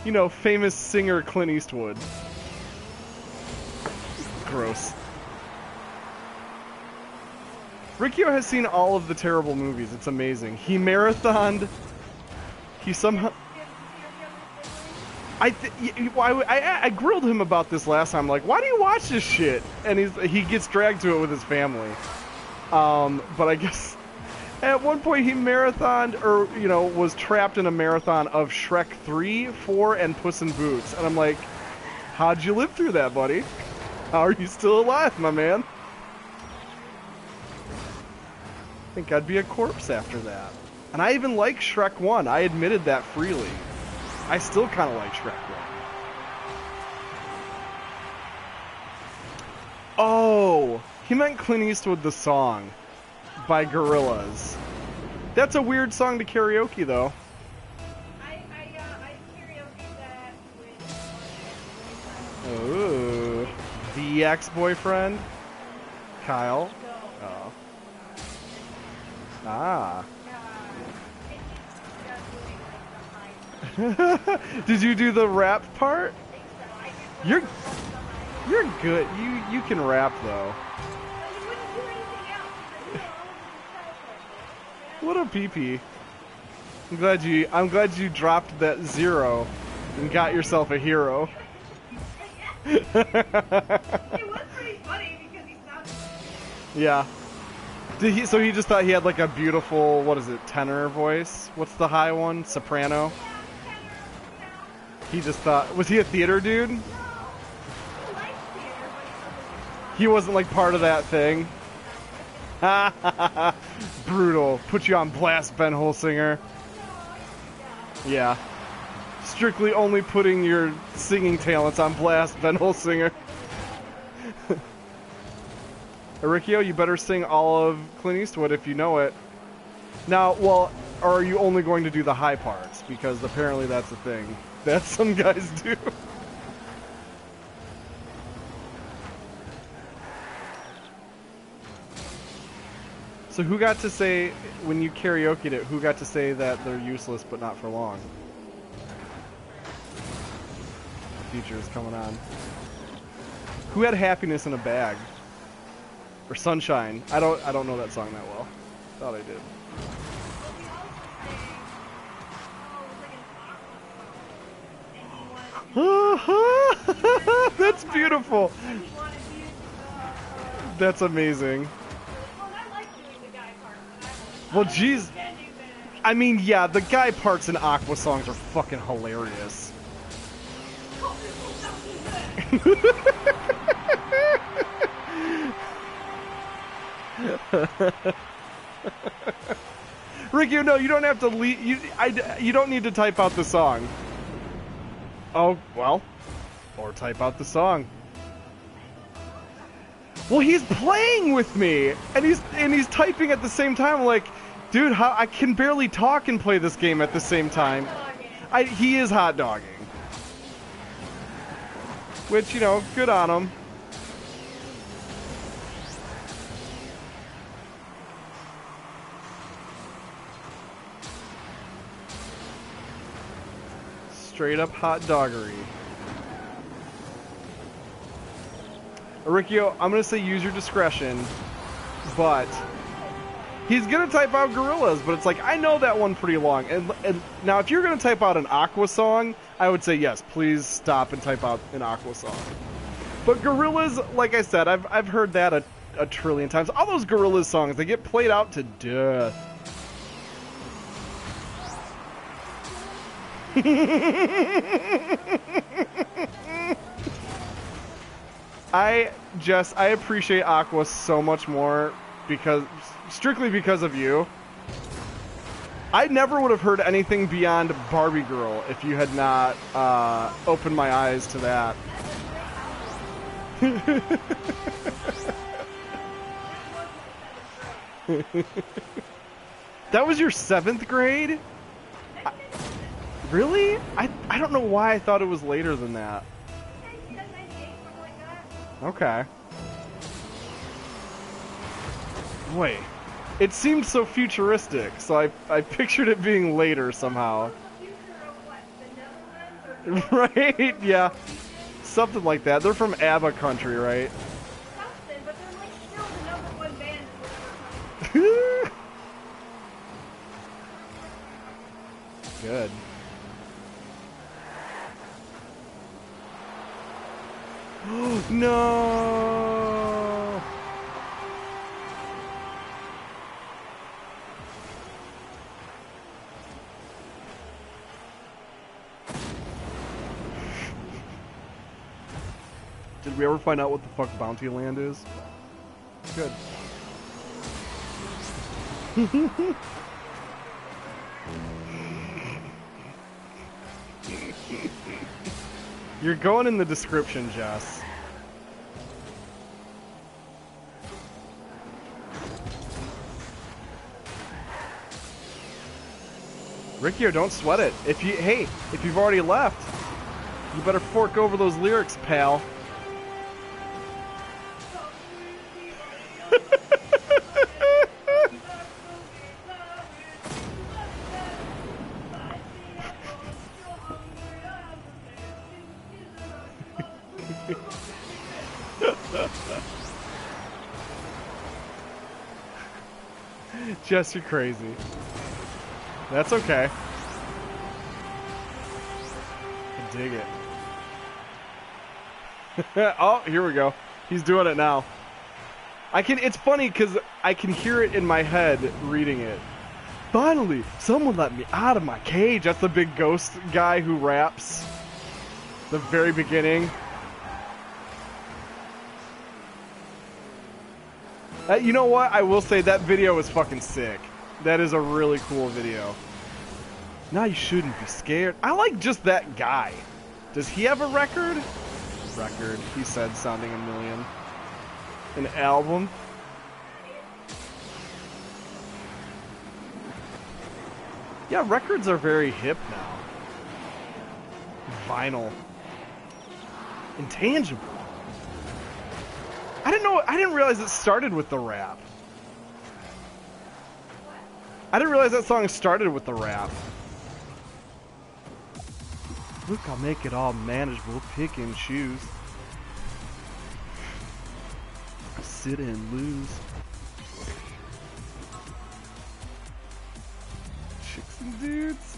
You know, famous singer Clint Eastwood. Gross. Riccio has seen all of the terrible movies. It's amazing. He marathoned. He somehow. I grilled him about this last time. Like, why do you watch this shit? And he gets dragged to it with his family. But I guess at one point he marathoned, or was trapped in a marathon of Shrek 3, 4, and Puss in Boots. And I'm like, how'd you live through that, buddy? How are you still alive, my man? I think I'd be a corpse after that. And I even like Shrek 1. I admitted that freely. I still kind of like Shrek 1. Oh, he meant Clint Eastwood the song by Gorillaz. That's a weird song to karaoke, though. I karaoke that with Ooh. The ex-boyfriend? Kyle? Oh. Ah. Did you do the rap part? You're good. You can rap though. What a pee-pee. I'm glad you dropped that 0 and got yourself a hero. It was pretty funny because he sounded. Yeah. So he just thought he had like a beautiful, what is it, tenor voice? What's the high one? Soprano? He just thought, was he a theater dude? He wasn't like part of that thing. Brutal. Put you on blast, Ben Holsinger. Yeah. Strictly only putting your singing talents on blast, Ben Holsinger. Arricio, you better sing all of Clint Eastwood if you know it. Now, well, or are you only going to do the high parts? Because apparently that's a thing that some guys do. So who got to say, when you karaoke'd it, who got to say that they're useless but not for long? Future is coming on. Who had Happiness in a Bag? Or Sunshine? I don't know that song that well. Thought I did. That's beautiful. That's amazing. Well, geez. I mean, yeah, the guy parts in Aqua songs are fucking hilarious. Rick, no, you don't have to leave. You don't need to type out the song. Oh, well, or type out the song. Well, he's playing with me, and he's typing at the same time. I'm like, dude, how I can barely talk and play this game at the same time. He is hot dogging, which, good on him. Straight up hot doggery. Arricio, I'm going to say use your discretion, but he's going to type out Gorillaz, but it's like, I know that one pretty long. And now, if you're going to type out an Aqua song, I would say, yes, please stop and type out an Aqua song. But Gorillaz, like I said, I've heard that a trillion times. All those Gorillaz songs, they get played out to death. I appreciate Aqua so much more strictly because of you. I never would have heard anything beyond Barbie Girl if you had not opened my eyes to that. That was your 7th grade? Really? I don't know why I thought it was later than that. Okay. Boy, it seemed so futuristic, so I pictured it being later somehow. The future of what? The Netherlands or Right? Yeah. Something like that. They're from ABBA country, right? something, but they're like still the #1 band in whatever country. Good. No! Did we ever find out what the fuck Bounty Land is? Good. You're going in the description, Jess. Riccio, don't sweat it. If you've already left, you better fork over those lyrics, pal. Jess, you're crazy. That's okay. I dig it. Oh, here we go. He's doing it now. It's funny because I can hear it in my head reading it. Finally, someone let me out of my cage. That's the big ghost guy who raps. The very beginning. You know what? I will say that video is fucking sick. That is a really cool video. Now you shouldn't be scared. I like just that guy. Does he have a record? Record, he said, sounding a million. An album? Yeah, records are very hip now. Vinyl. Intangible. I didn't realize it started with the rap. I didn't realize that song started with the rap. Look, I'll make it all manageable, pick and choose. Sit and lose. Chicks and dudes.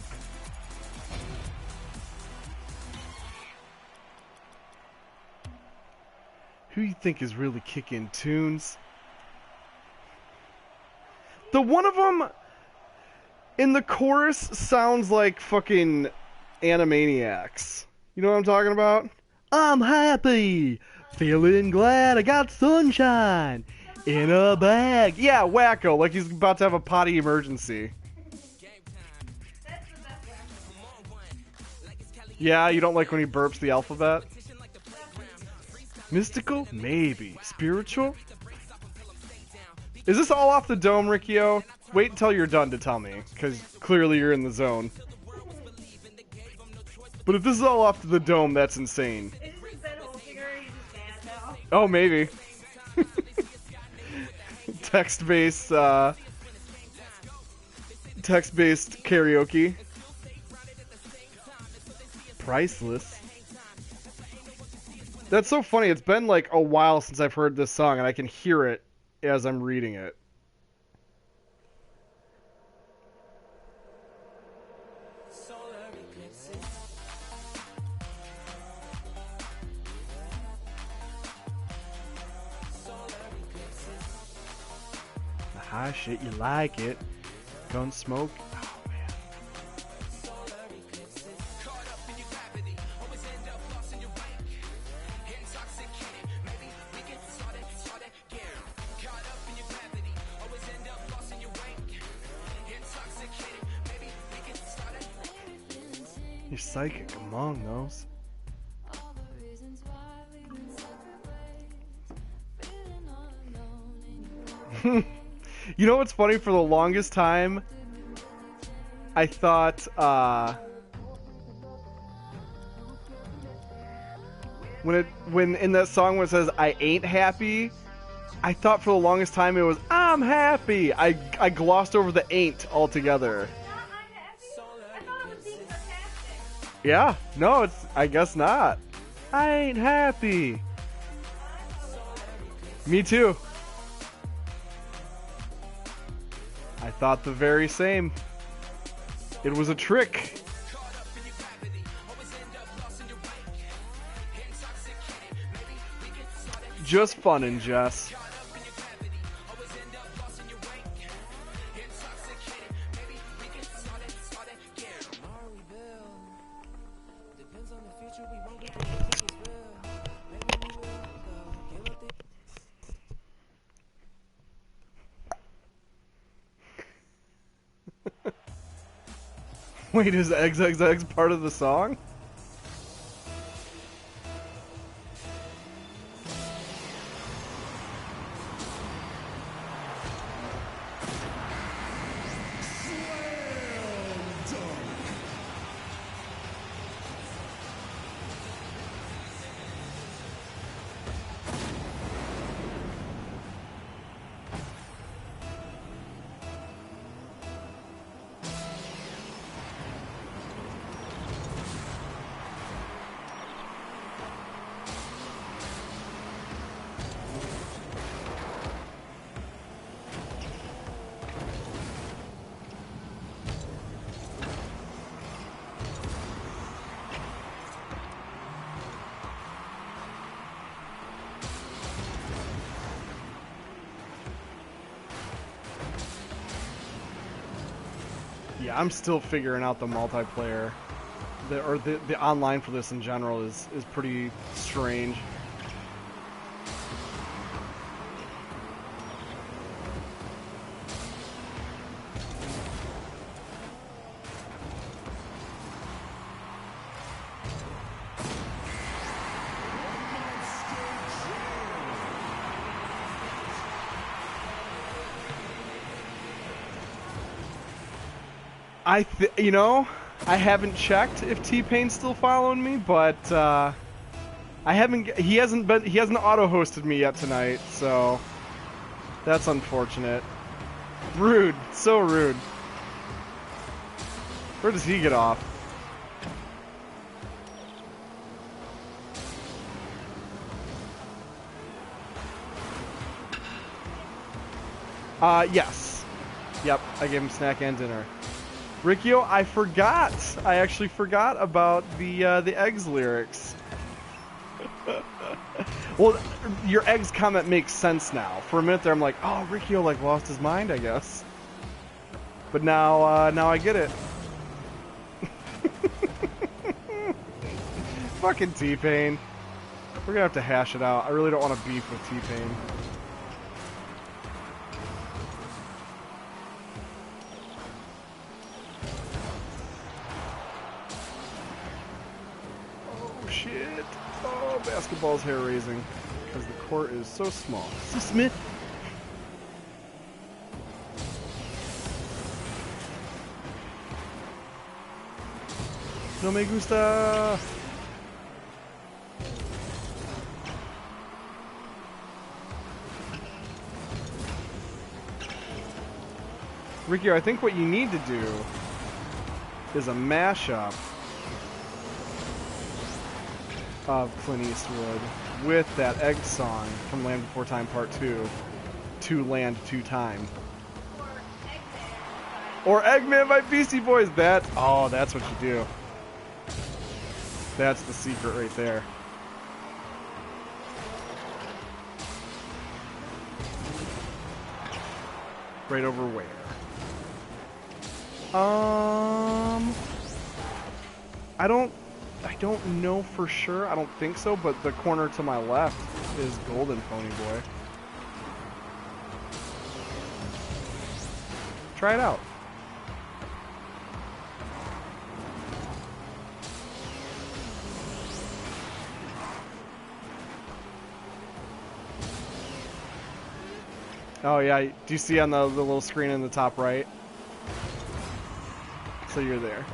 Who you think is really kicking tunes? The one of them in the chorus sounds like fucking Animaniacs. You know what I'm talking about? I'm happy, feeling glad I got sunshine in a bag. Yeah, Wacko, like he's about to have a potty emergency. That's the best one. Yeah, you don't like when he burps the alphabet? Mystical? Maybe. Spiritual? Is this all off the dome, Riccio? Wait until you're done to tell me, because clearly you're in the zone. But if this is all off the dome, that's insane. Is this Ben Holzinger? He's just mad now. Oh, maybe. Text-based karaoke. Priceless. That's so funny. It's been like a while since I've heard this song, and I can hear it as I'm reading it. The high shit, you like it. Gun smoke. Oh, man. You're psychic among those. You know what's funny? For the longest time, I thought, when in that song when it says, I ain't happy, I thought for the longest time it was, I'm happy. I glossed over the ain't altogether. Not I'm happy? I thought it was being sarcastic. Yeah, no, I guess not. I ain't happy. Me too. I thought the very same. It was a trick. Just fun and Jess. Wait, is XXX part of the song? Yeah, I'm still figuring out the multiplayer. The online for this in general is pretty strange. You know, I haven't checked if T-Pain's still following me, but I haven't. He hasn't auto-hosted me yet tonight, so that's unfortunate. Rude, so rude. Where does he get off? Yes. Yep, I gave him snack and dinner. Riccio, I forgot. I actually forgot about the eggs lyrics. Well, your eggs comment makes sense now. For a minute there, I'm like, oh, Riccio like lost his mind, I guess. But now, now I get it. Fucking T-Pain. We're gonna have to hash it out. I really don't want to beef with T-Pain. Shit. Oh, basketball's hair raising. Because the court is so small. So Smith. No me gusta. Ricky, I think what you need to do is a mashup of Clint Eastwood with that egg song from Land Before Time Part 2, To Land to Time. Or Eggman by Beastie Boys. That's what you do. That's the secret right there. Right over where? I don't know for sure. I don't think so, but the corner to my left is Golden Pony Boy. Try it out. Oh yeah, do you see on the little screen in the top right? So you're there.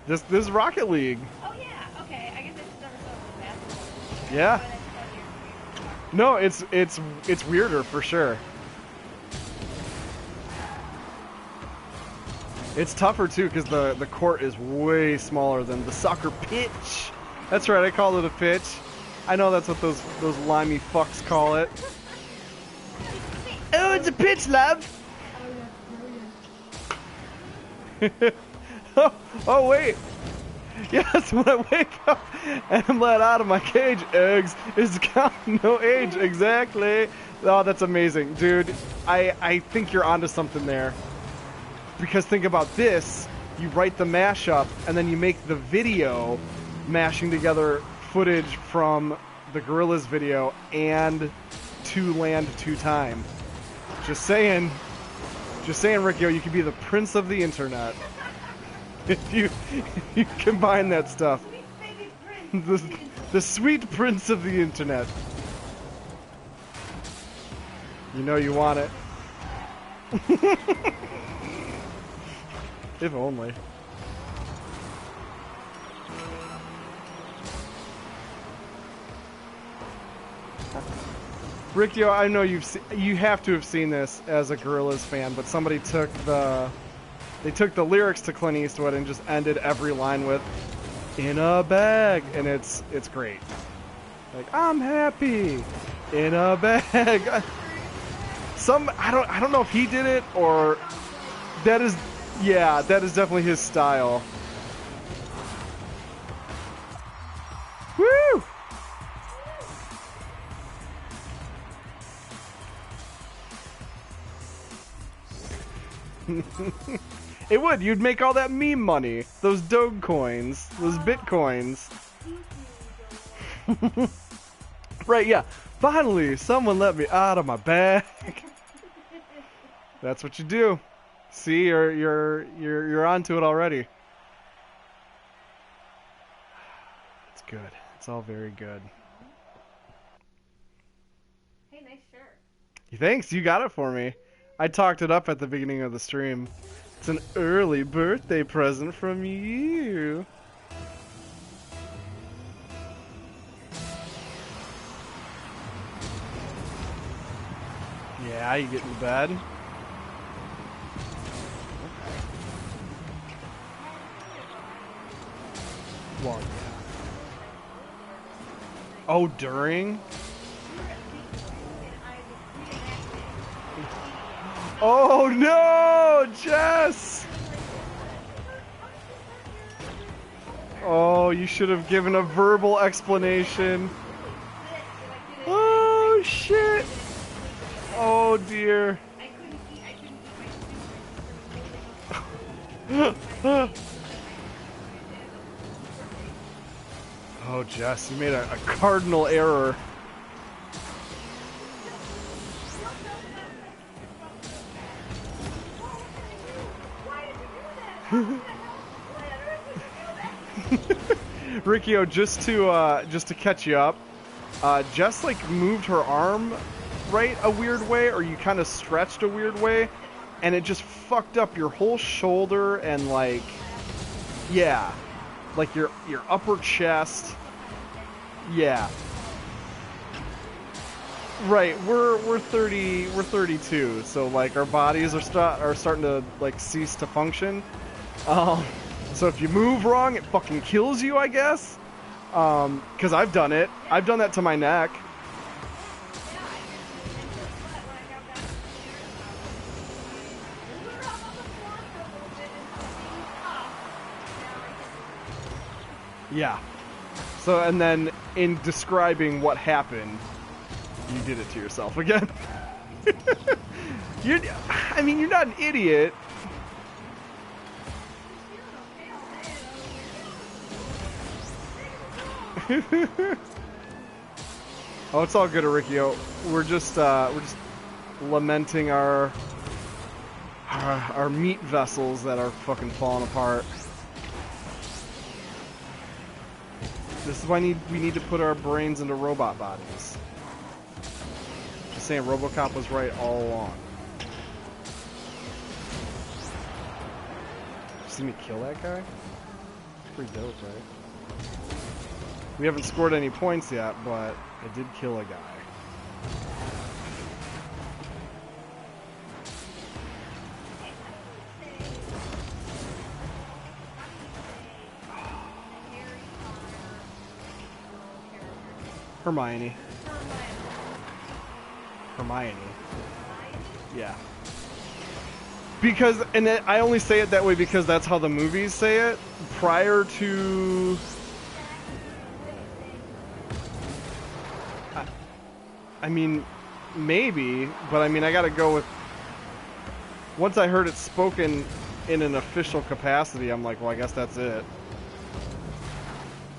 This is Rocket League. Oh yeah, okay. I guess I just never saw it in basketball. Yeah. No, it's weirder for sure. It's tougher too because the court is way smaller than the soccer pitch. That's right, I called it a pitch. I know that's what those limey fucks call it. Oh, it's a pitch, love. oh wait. Yes, when I wake up and I'm let out of my cage, eggs is counting no age. Exactly. Oh, that's amazing, dude. I think you're onto something there. Because think about this, you write the mashup and then you make the video mashing together footage from the Gorillas video and To Land to Time. Just saying, Riccio, you could be the prince of the internet. If you combine that stuff. The sweet prince of the internet. You know you want it. If only. Riccio, I know you have to have seen this as a Gorillaz fan, but somebody took the lyrics to Clint Eastwood and just ended every line with "in a bag," and it's great. Like, I'm happy in a bag. I don't know if he did it or that is definitely his style. Woo! It would. You'd make all that meme money. Those Doge coins. Those Bitcoins. Right, yeah. Finally, someone let me out of my bag. That's what you do. See, you're onto it already. It's good. It's all very good. Hey, nice shirt. Thanks, you got it for me. I talked it up at the beginning of the stream. It's an early birthday present from you. Yeah, you get in bed. Well, yeah. Oh, during? Oh no, Jess! Oh, you should have given a verbal explanation. Oh shit! Oh dear. Oh, Jess, you made a cardinal error. Riccio, just to catch you up, Jess like moved her arm right a weird way, or you kind of stretched a weird way, and it just fucked up your whole shoulder and like, yeah, like your upper chest. Yeah. Right, we're 32, so like our bodies are starting to like cease to function. So if you move wrong, it fucking kills you, I guess. 'Cause I've done it. I've done that to my neck. Yeah. So, and then in describing what happened, you did it to yourself again. I mean, you're not an idiot. Oh, it's all good, Aricchio. We're just lamenting our meat vessels that are fucking falling apart. This is why we need to put our brains into robot bodies. Just saying, RoboCop was right all along. You see me kill that guy? Pretty dope, right? We haven't scored any points yet, but I did kill a guy. Hermione. Hermione. Hermione. Hermione? Yeah. Because, and I only say it that way because that's how the movies say it. Prior to... I mean, maybe, but I mean, I gotta go with... Once I heard it spoken in an official capacity, I'm like, well, I guess that's it.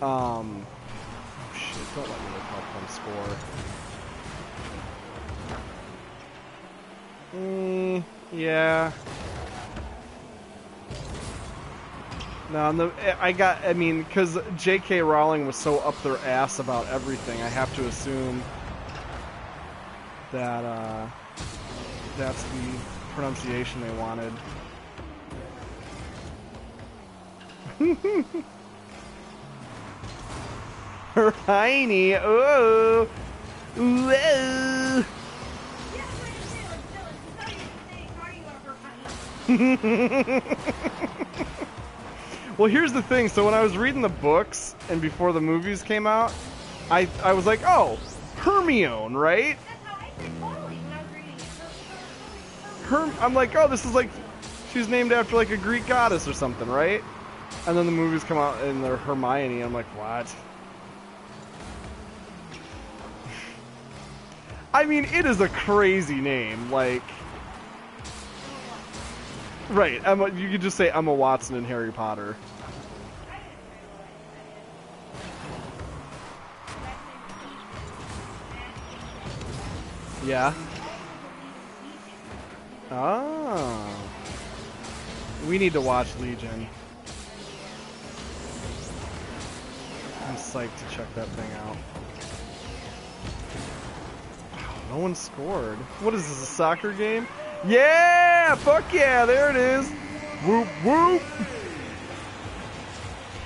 Oh shit, don't let me look up one score. Yeah. No, I mean, because J.K. Rowling was so up their ass about everything, I have to assume that, that's the pronunciation they wanted. Hermione, oh, whoa. Yeah, Well, here's the thing. So when I was reading the books and before the movies came out, I was like, oh, Hermione, right? That's how I said totally when I was reading it. I'm like, oh, this is like, she's named after like a Greek goddess or something, right? And then the movies come out and they're Hermione. I'm like, what? I mean, it is a crazy name. Like, right? You could just say Emma Watson in Harry Potter. Yeah. Oh. We need to watch Legion. I'm psyched to check that thing out. No one scored. What is this, a soccer game? Yeah! Fuck yeah, there it is! Whoop whoop!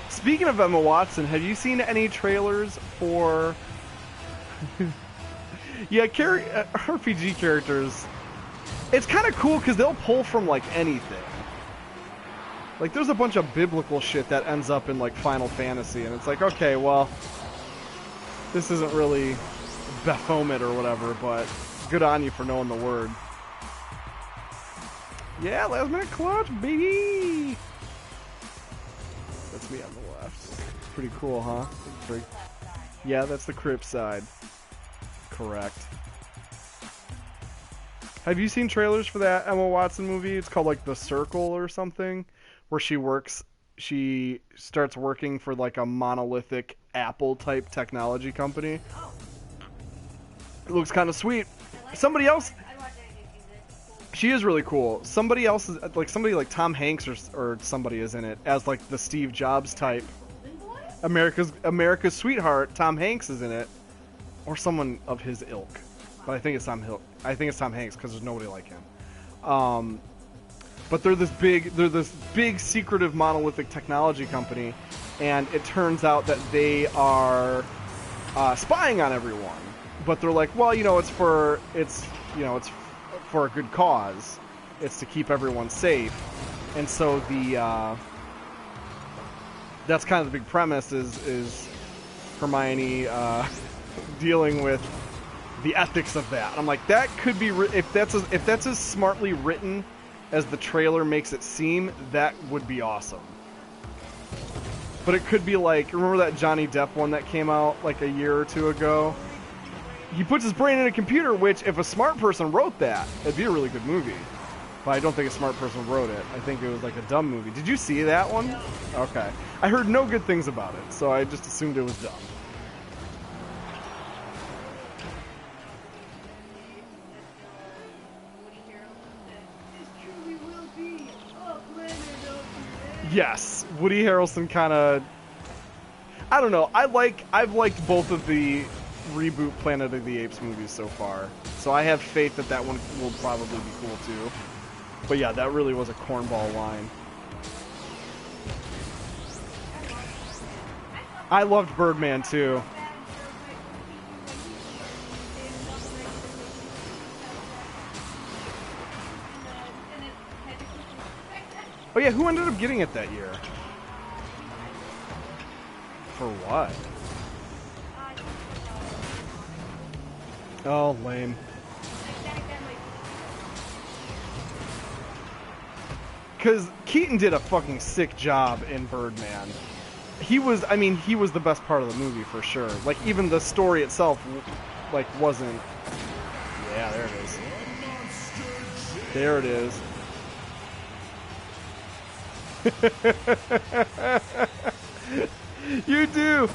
Speaking of Emma Watson, have you seen any trailers for... yeah, RPG characters. It's kind of cool because they'll pull from, like, anything. Like, there's a bunch of biblical shit that ends up in, like, Final Fantasy, and it's like, okay, well, this isn't really Baphomet or whatever, but good on you for knowing the word. Yeah, last minute clutch, baby! That's me on the left. Pretty cool, huh? Yeah, that's the crypt side. Correct. Have you seen trailers for that Emma Watson movie? It's called, like, The Circle or something, where she starts working for, like, a monolithic Apple-type technology company. It looks kind of sweet. Somebody else... She is really cool. Somebody else is like Tom Hanks or somebody is in it as like the Steve Jobs type. America's sweetheart. Tom Hanks is in it, or someone of his ilk. But I think it's Tom Hanks because there's nobody like him. But they're this big secretive monolithic technology company, and it turns out that they are spying on everyone. But they're like, well, you know, it's for a good cause. It's to keep everyone safe. And so that's kind of the big premise is Hermione dealing with the ethics of that. And I'm like, that could be if that's as smartly written as the trailer makes it seem, that would be awesome. But it could be like, remember that Johnny Depp one that came out like a year or two ago? He puts his brain in a computer, which, if a smart person wrote that, it'd be a really good movie. But I don't think a smart person wrote it. I think it was like a dumb movie. Did you see that one? No. Okay. I heard no good things about it, so I just assumed it was dumb. Yes, Woody Harrelson kind of... I don't know. I've liked both of the reboot Planet of the Apes movies so far, so I have faith that one will probably be cool too. But yeah, that really was a cornball line. I loved Birdman too. Oh yeah, who ended up getting it that year? For what? Oh, lame. Because Keaton did a fucking sick job in Birdman. He was, I mean, he was the best part of the movie for sure. Like, even the story itself, like, wasn't... Yeah, there it is. There it is. You do!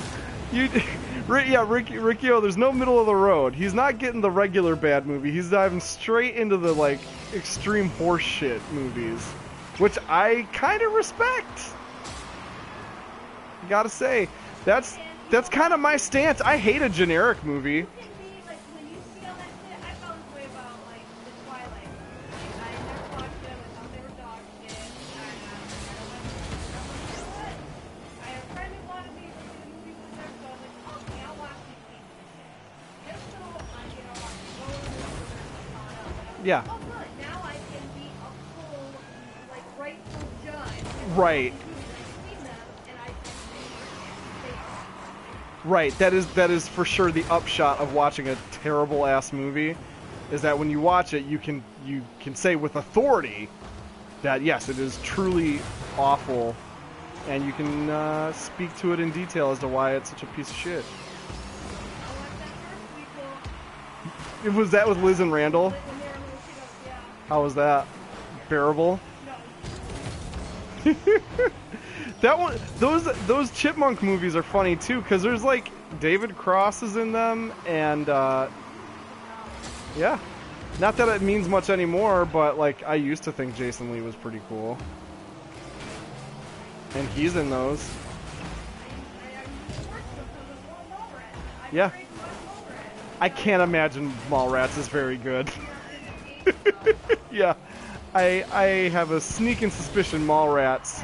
You do. Yeah, Riccio, there's no middle of the road. He's not getting the regular bad movie. He's diving straight into the, like, extreme horseshit movies. Which I kind of respect. Gotta say, that's kind of my stance. I hate a generic movie. Yeah. Right. Right. That is for sure the upshot of watching a terrible ass movie, is that when you watch it, you can say with authority that yes, it is truly awful, and you can speak to it in detail as to why it's such a piece of shit. Was that with Liz and Randall? How was that? Bearable? That one, those Chipmunk movies are funny too, because there's like David Cross is in them, and yeah, not that it means much anymore, but like I used to think Jason Lee was pretty cool, and he's in those. Yeah, I can't imagine Mallrats is very good. Yeah, I have a sneaking suspicion Mallrats.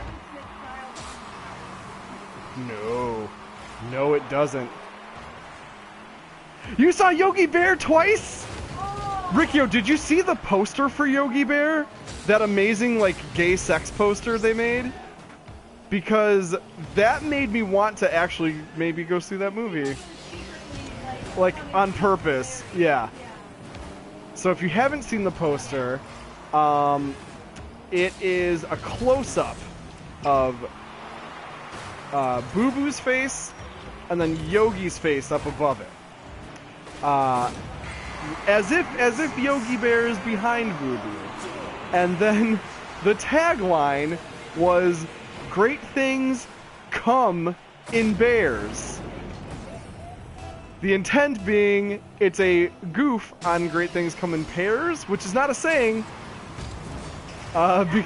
No, it doesn't. You saw Yogi Bear twice? Riccio, did you see the poster for Yogi Bear? That amazing, like, gay sex poster they made? Because that made me want to actually maybe go see that movie. Like, on purpose, yeah. So if you haven't seen the poster, it is a close-up of Boo Boo's face, and then Yogi's face up above it, as if Yogi Bear is behind Boo Boo, and then the tagline was "Great things come in bears." The intent being it's a goof on "Great things come in pairs," which is not a saying. Because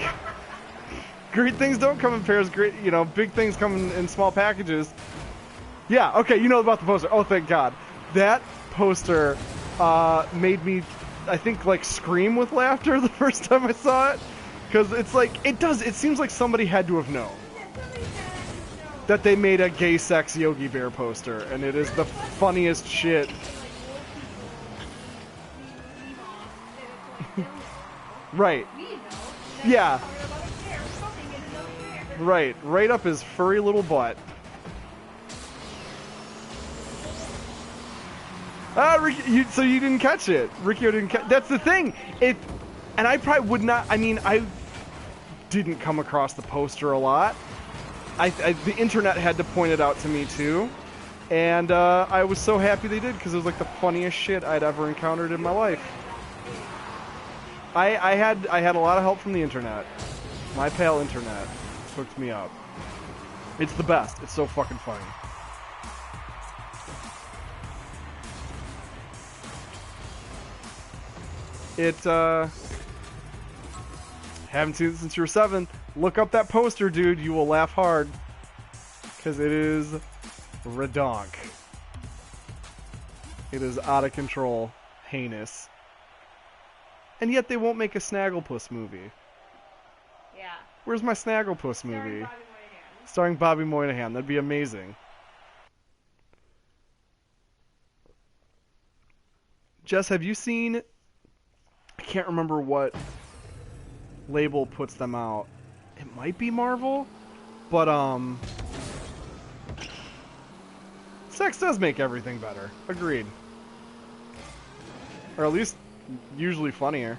great things don't come in pairs. Great, big things come in small packages. Yeah, okay, you know about the poster. Oh, thank God. That poster made me, I think, like, scream with laughter the first time I saw it. Because it's like, it seems like somebody had to have known that they made a gay sex Yogi Bear poster. And it is the funniest shit. Right. Yeah. Right up his furry little butt. Ricky, so you didn't catch it. Riccio didn't catch. That's the thing. And I probably would not. I mean, I didn't come across the poster a lot. The internet had to point it out to me too, and I was so happy they did, because it was like the funniest shit I'd ever encountered in my life. I had a lot of help from the internet. My pal internet hooked me up. It's the best. It's so fucking funny. Haven't seen it since you were 7. Look up that poster, dude. You will laugh hard. Because it is redonk. It is out of control. Heinous. And yet they won't make a Snagglepuss movie. Yeah. Where's my Snagglepuss movie? Starring Bobby Moynihan. That'd be amazing. Jess, have you seen... I can't remember what label puts them out. It might be Marvel, but sex does make everything better. Agreed. or at least usually funnier.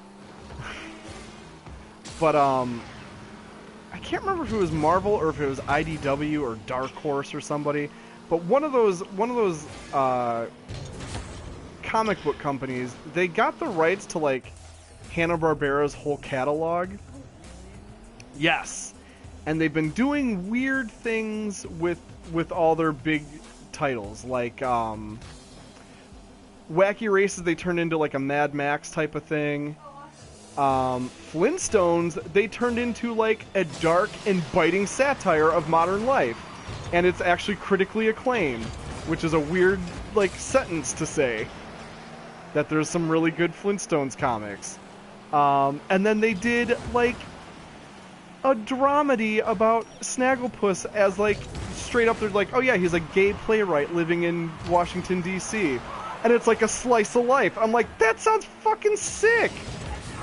But I can't remember if it was Marvel or if it was IDW or Dark Horse or somebody, but one of those comic book companies, they got the rights to like Hanna-Barbera's whole catalog. Yes. And they've been doing weird things with all their big titles, like Wacky Races they turned into like a Mad Max type of thing. Flintstones they turned into like a dark and biting satire of modern life, and it's actually critically acclaimed, which is a weird like sentence to say, that there's some really good Flintstones comics. And then they did like a dramedy about Snagglepuss as like straight up they're like, oh yeah, he's a gay playwright living in Washington DC, and it's like a slice of life. I'm like, that sounds fucking sick.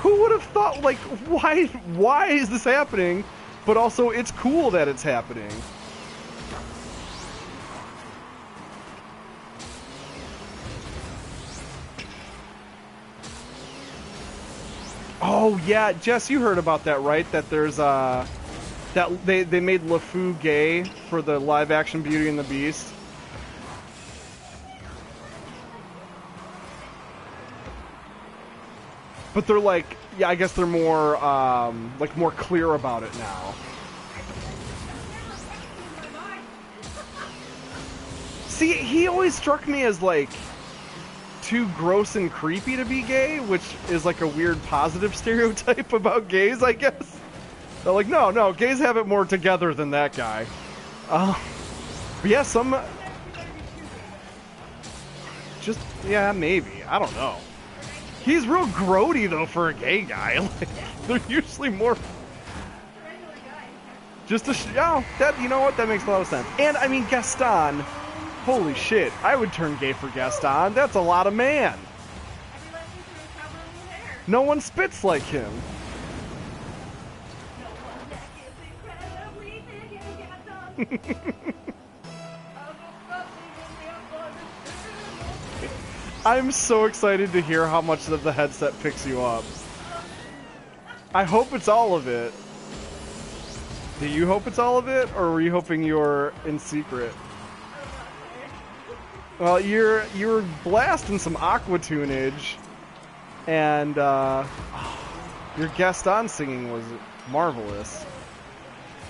Who would have thought, like, why is this happening? But also, it's cool that it's happening. Oh, yeah, Jess, you heard about that, right? That there's, that they made LeFou gay for the live-action Beauty and the Beast. But they're like, yeah, I guess they're more, like, more clear about it now. See, he always struck me as, like, too gross and creepy to be gay, which is, like, a weird positive stereotype about gays, I guess. They're like, no, gays have it more together than that guy. But yeah, yeah, maybe. I don't know. He's real grody, though, for a gay guy. Like, they're usually more... Just that, you know what? That makes a lot of sense. And, I mean, Gaston... Holy shit. I would turn gay for Gaston. That's a lot of man. No one spits like him. I'm so excited to hear how much of the headset picks you up. I hope it's all of it. Do you hope it's all of it, or were you hoping you're in secret? Well, you're blasting some Aqua tunage, and your Gaston singing was marvelous.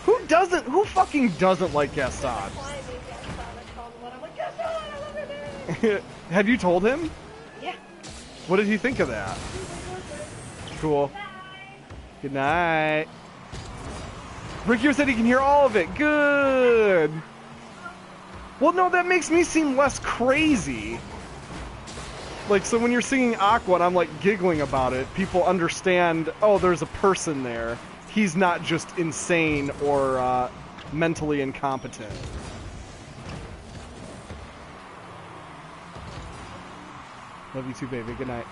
Who fucking doesn't like Gaston? Have you told him? Yeah. What did he think of that? Cool. Good night. Ricky said he can hear all of it. Good. Well, no, that makes me seem less crazy. Like, so when you're singing Aqua and I'm, like, giggling about it, people understand, oh, there's a person there. He's not just insane or mentally incompetent. Love you too, baby. Good night.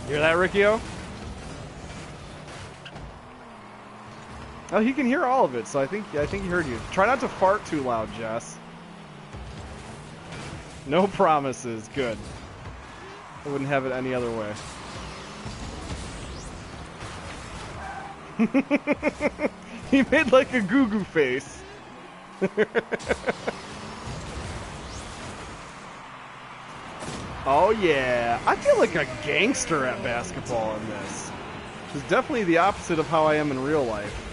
Hear that, Riccio? Oh, he can hear all of it, so I think he heard you. Try not to fart too loud, Jess. No promises. Good. I wouldn't have it any other way. He made like a goo-goo face. Oh yeah, I feel like a gangster at basketball in this. Which is definitely the opposite of how I am in real life.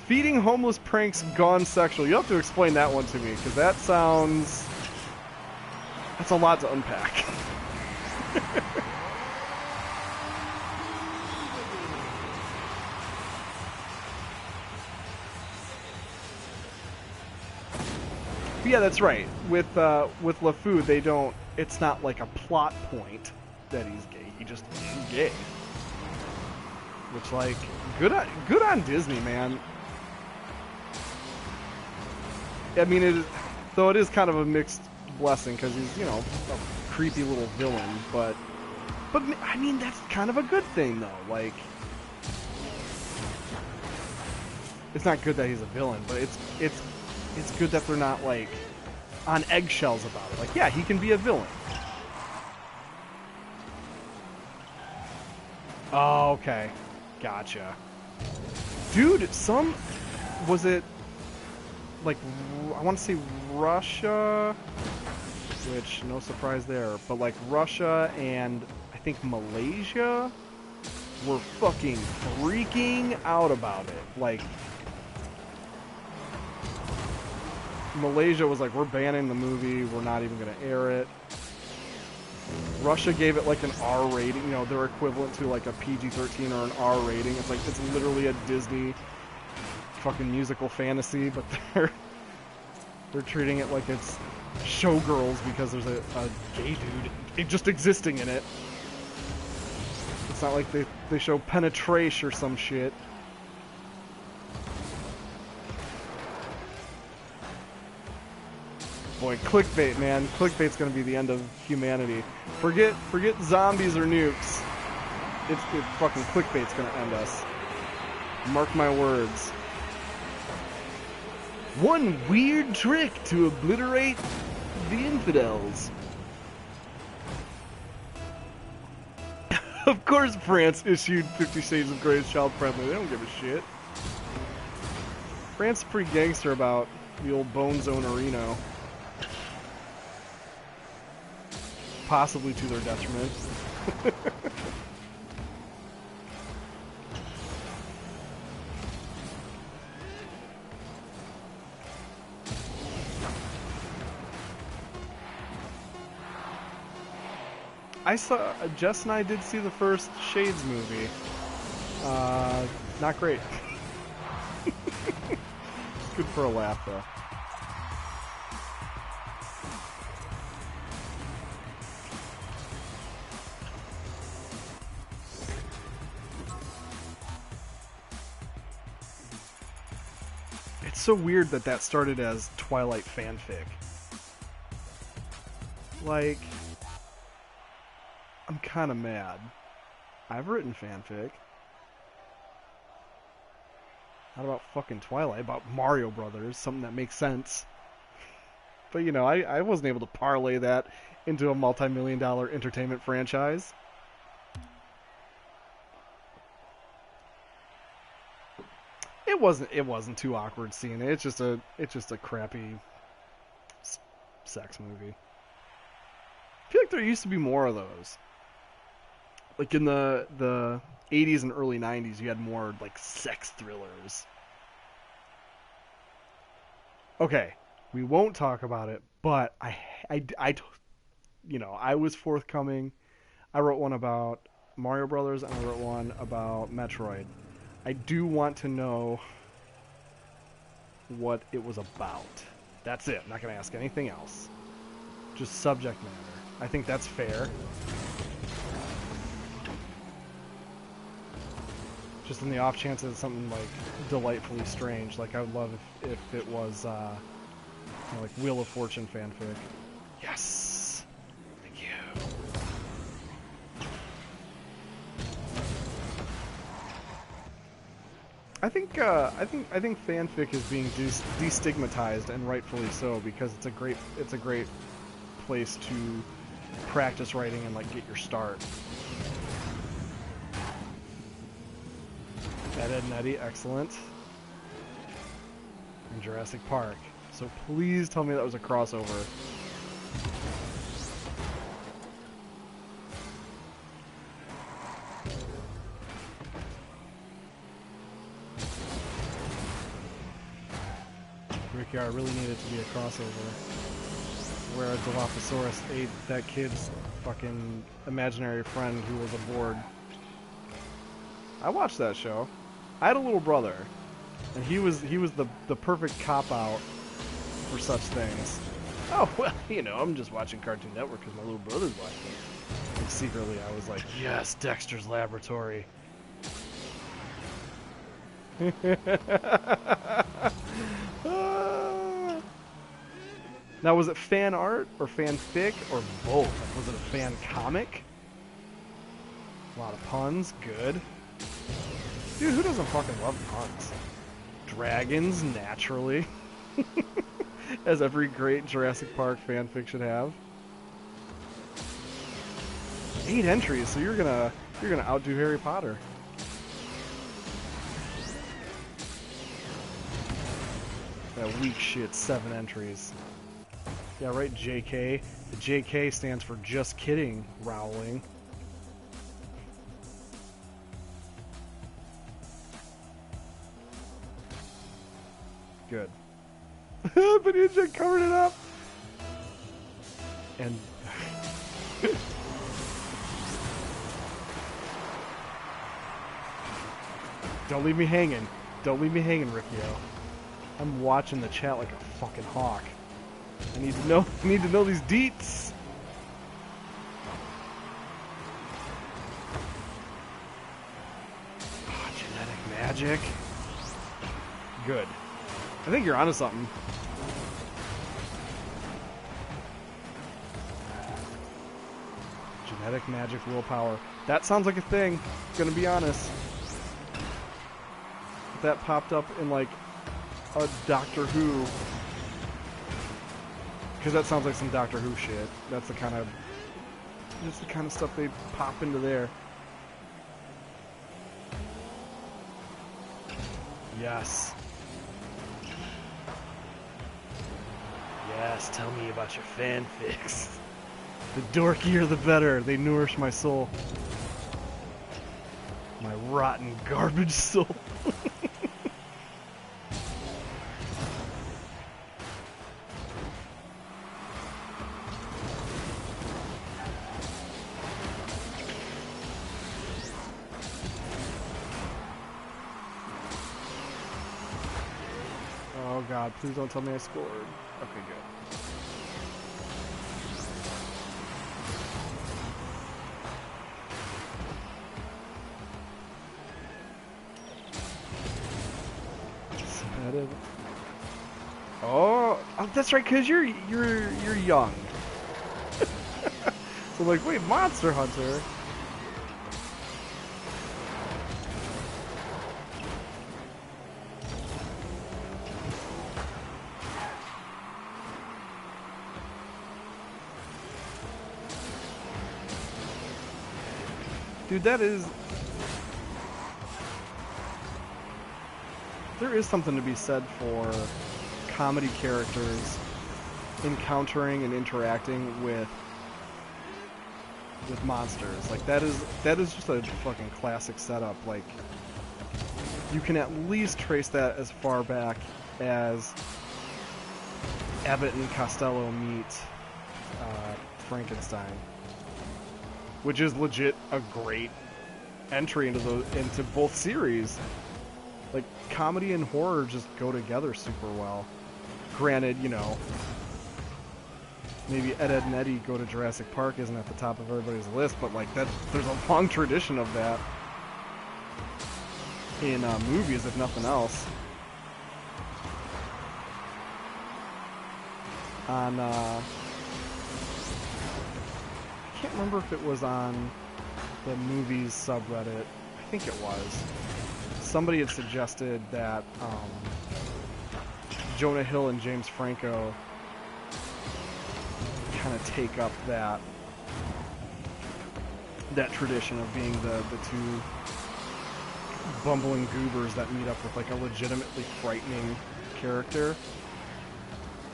Feeding homeless pranks gone sexual. You'll have to explain that one to me, because that sounds... That's a lot to unpack. Yeah, that's right. With LeFou, they don't. It's not like a plot point that he's gay. He just is gay. Which, like, good on Disney, man. I mean, though it is kind of a mixed blessing because he's, you know, a creepy little villain. But I mean, that's kind of a good thing, though. Like, it's not good that he's a villain, but it's good that they're not like on eggshells about it. Like, yeah, he can be a villain. Oh, okay. Gotcha. Dude, was it like, I want to say Russia, which no surprise there, but like Russia and I think Malaysia were fucking freaking out about it. Like, Malaysia was like, we're banning the movie, we're not even going to air it. Russia gave it like an R rating, you know, they're equivalent to like a PG-13 or an R rating. It's like, it's literally a Disney fucking musical fantasy, but they're treating it like it's Showgirls because there's a gay dude just existing in it. It's not like they show penetration or some shit. Boy, clickbait, man. Clickbait's gonna be the end of humanity. Forget zombies or nukes. It fucking clickbait's gonna end us. Mark my words. One weird trick to obliterate the infidels. Of course France issued 50 Shades of Grey as child friendly. They don't give a shit. France is pretty gangster about the old Bone Zone Reno. Possibly to their detriment. Jess and I did see the first Shades movie. Not great. It's good for a laugh, though. It's so weird that started as Twilight fanfic. Like, I'm kind of mad. I've written fanfic. Not about fucking Twilight, about Mario Brothers, something that makes sense. But, you know, I wasn't able to parlay that into a multi-million-dollar entertainment franchise. It wasn't too awkward seeing it. It's just a crappy sex movie. I feel like there used to be more of those. Like in the 80s and early 90s, you had more like sex thrillers. Okay, we won't talk about it, but you know, I was forthcoming. I wrote one about Mario Brothers and I wrote one about Metroid. I do want to know what it was about. That's it. I'm not going to ask anything else. Just subject matter. I think that's fair. Just in the off chance that it's something like delightfully strange. Like I would love if it was you know, like Wheel of Fortune fanfic. Yes. Thank you. I think fanfic is being destigmatized, and rightfully so, because it's a great place to practice writing and like get your start. Ed, Edd n Eddy, excellent. And Jurassic Park. So please tell me that was a crossover. Brickyard really needed to be a crossover where a Dilophosaurus ate that kid's fucking imaginary friend who was aboard. I watched that show. I had a little brother, and he was the perfect cop-out for such things. Oh, well, you know, I'm just watching Cartoon Network because my little brother's watching it. And secretly, I was like, yes, Dexter's Laboratory. Now, was it fan art or fanfic or both? Like, was it a fan comic? A lot of puns, good. Dude, who doesn't fucking love puns? Dragons, naturally. As every great Jurassic Park fanfic should have. 8 entries, so you're gonna outdo Harry Potter. That weak shit, 7 entries. Yeah, right, JK. The JK stands for just kidding, Rowling. Good. But you just covered it up. And don't leave me hanging. Don't leave me hanging, Riccio. I'm watching the chat like a fucking hawk. I need to know these deets. Oh, genetic magic. Good. I think you're onto something. Genetic magic willpower. That sounds like a thing. Gonna be honest. If that popped up in like a Doctor Who, because that sounds like some Doctor Who shit. That's the kind of stuff they pop into there. Yes. Yes, tell me about your fanfics. The dorkier the better. They nourish my soul. My rotten garbage soul. Oh god, please don't tell me I scored. Okay, good. Oh, that's right, cause you're young. So like, wait, Monster Hunter. Dude, there is something to be said for comedy characters encountering and interacting with monsters. Like that is just a fucking classic setup. Like you can at least trace that as far back as Abbott and Costello meet Frankenstein, which is legit a great entry into both series. Like, comedy and horror just go together super well. Granted, you know, maybe Ed, Edd and Eddy Go to Jurassic Park isn't at the top of everybody's list, but like there's a long tradition of that in movies, if nothing else. On I can't remember if it was on the movies subreddit. I think it was. Somebody had suggested that Jonah Hill and James Franco kind of take up that tradition of being the two bumbling goobers that meet up with like a legitimately frightening character,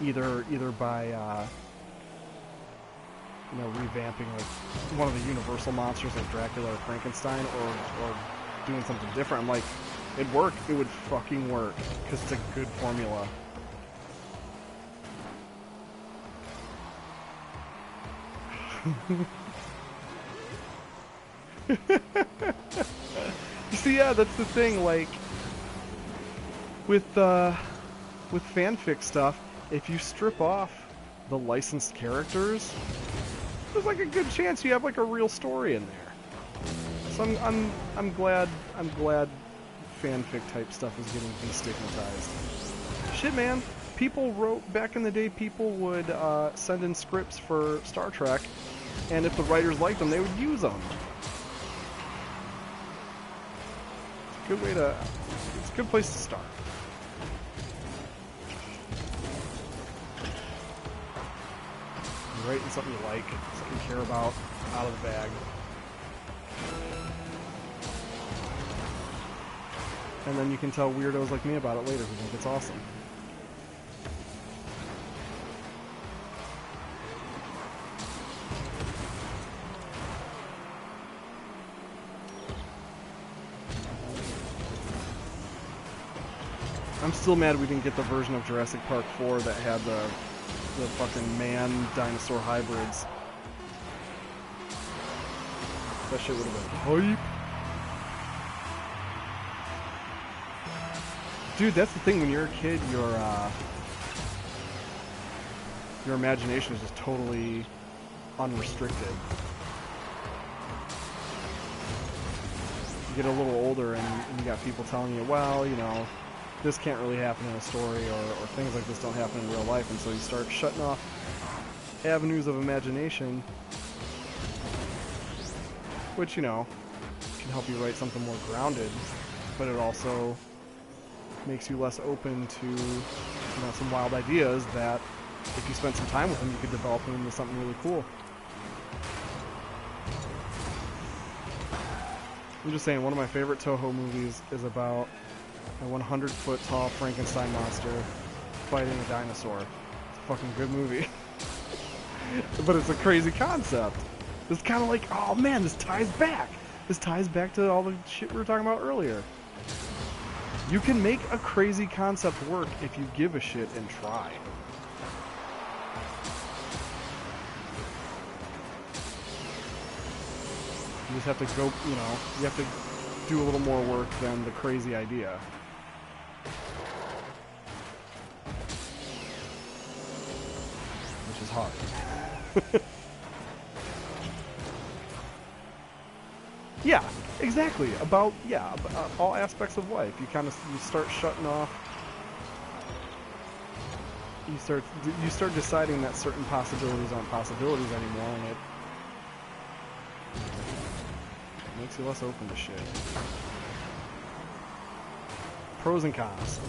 either by you know, revamping like one of the Universal monsters like Dracula or Frankenstein, or doing something different. I'm like, it'd work. It would fucking work because it's a good formula. You see, yeah, that's the thing. Like with fanfic stuff, if you strip off the licensed characters, there's like a good chance you have like a real story in there. So I'm glad fanfic type stuff is getting destigmatized. Shit, man. People wrote back in the day. People would send in scripts for Star Trek, and if the writers liked them, they would use them. It's a good way to. It's a good place to start. writing something you like, something you care about, out of the bag. And then you can tell weirdos like me about it later who think it's awesome. I'm still mad we didn't get the version of Jurassic Park 4 that had the fucking man dinosaur hybrids. That shit would have been hype. Dude, that's the thing, when you're a kid, your imagination is just totally unrestricted. You get a little older and you got people telling you, well, you know, this can't really happen in a story, or things like this don't happen in real life, and so you start shutting off avenues of imagination, which, you know, can help you write something more grounded, but it also makes you less open to, you know, some wild ideas that, if you spent some time with them, you could develop them into something really cool. I'm just saying, one of my favorite Toho movies is about a 100-foot tall Frankenstein monster fighting a dinosaur. It's a fucking good movie. But it's a crazy concept. It's kind of like, oh man, this ties back. This ties back to all the shit we were talking about earlier. You can make a crazy concept work if you give a shit and try. You just have to go, you know, you have to do a little more work than the crazy idea. Which is hard. Yeah, exactly. About all aspects of life. You start shutting off. You start deciding that certain possibilities aren't possibilities anymore, and it makes you less open to shit. Pros and cons.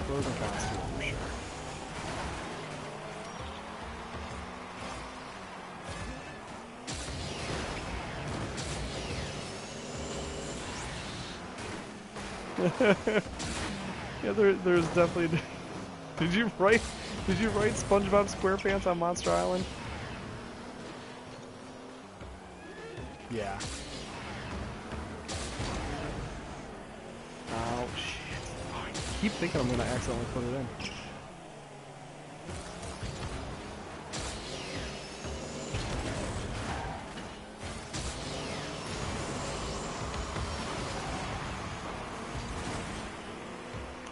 Pros and cons to it, for sure. Yeah, there's definitely. Did you write SpongeBob SquarePants on Monster Island? Yeah. Oh shit! Oh, I keep thinking I'm gonna accidentally put it in.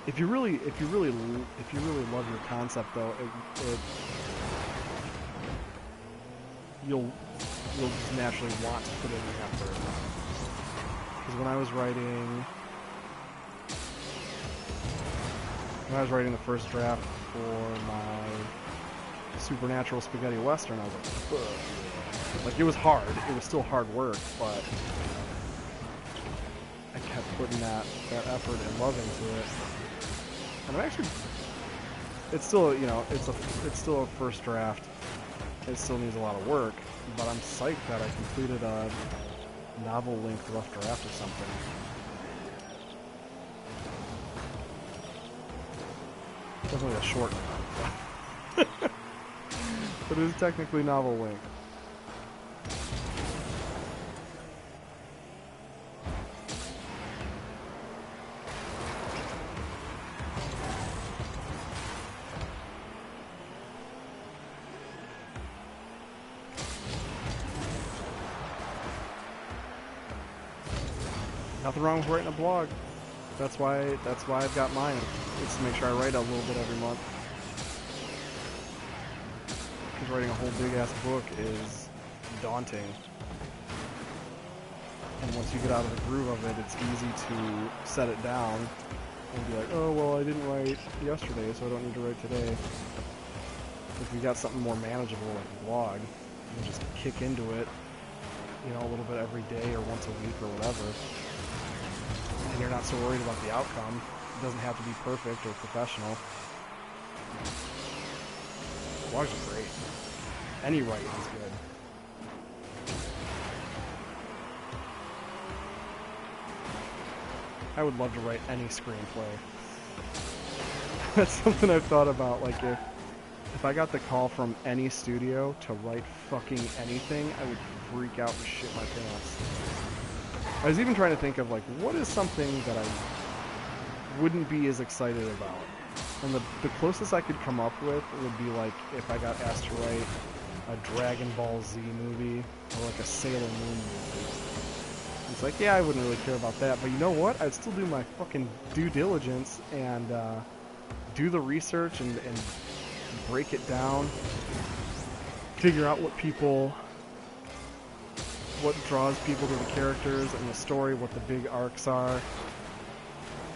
If you really love your concept, though, you'll just naturally want to put in the effort. Because when I was writing the first draft for my Supernatural Spaghetti Western, I was like, ugh. Like, it was hard. It was still hard work, but I kept putting that effort and love into it. And I'm actually, it's still, you know, it's still a first draft. It still needs a lot of work, but I'm psyched that I completed a novel-length rough draft or something. Definitely a short one, but it is technically novel-length. Nothing wrong with writing a blog. That's why I've got mine. It's to make sure I write a little bit every month. Because writing a whole big ass book is daunting. And once you get out of the groove of it, it's easy to set it down and be like, oh well, I didn't write yesterday, so I don't need to write today. If you got something more manageable like a blog, you can just kick into it, you know, a little bit every day or once a week or whatever. And you're not so worried about the outcome. It doesn't have to be perfect or professional. dialogues are great. Any writing is good. I would love to write any screenplay. That's something I've thought about, like if I got the call from any studio to write fucking anything, I would freak out and shit my pants. I was even trying to think of, like, what is something that I wouldn't be as excited about? And the closest I could come up with would be, like, if I got asked to write a Dragon Ball Z movie or, like, a Sailor Moon movie. It's like, yeah, I wouldn't really care about that, but you know what? I'd still do my fucking due diligence and do the research and break it down, figure out what draws people to the characters and the story, what the big arcs are,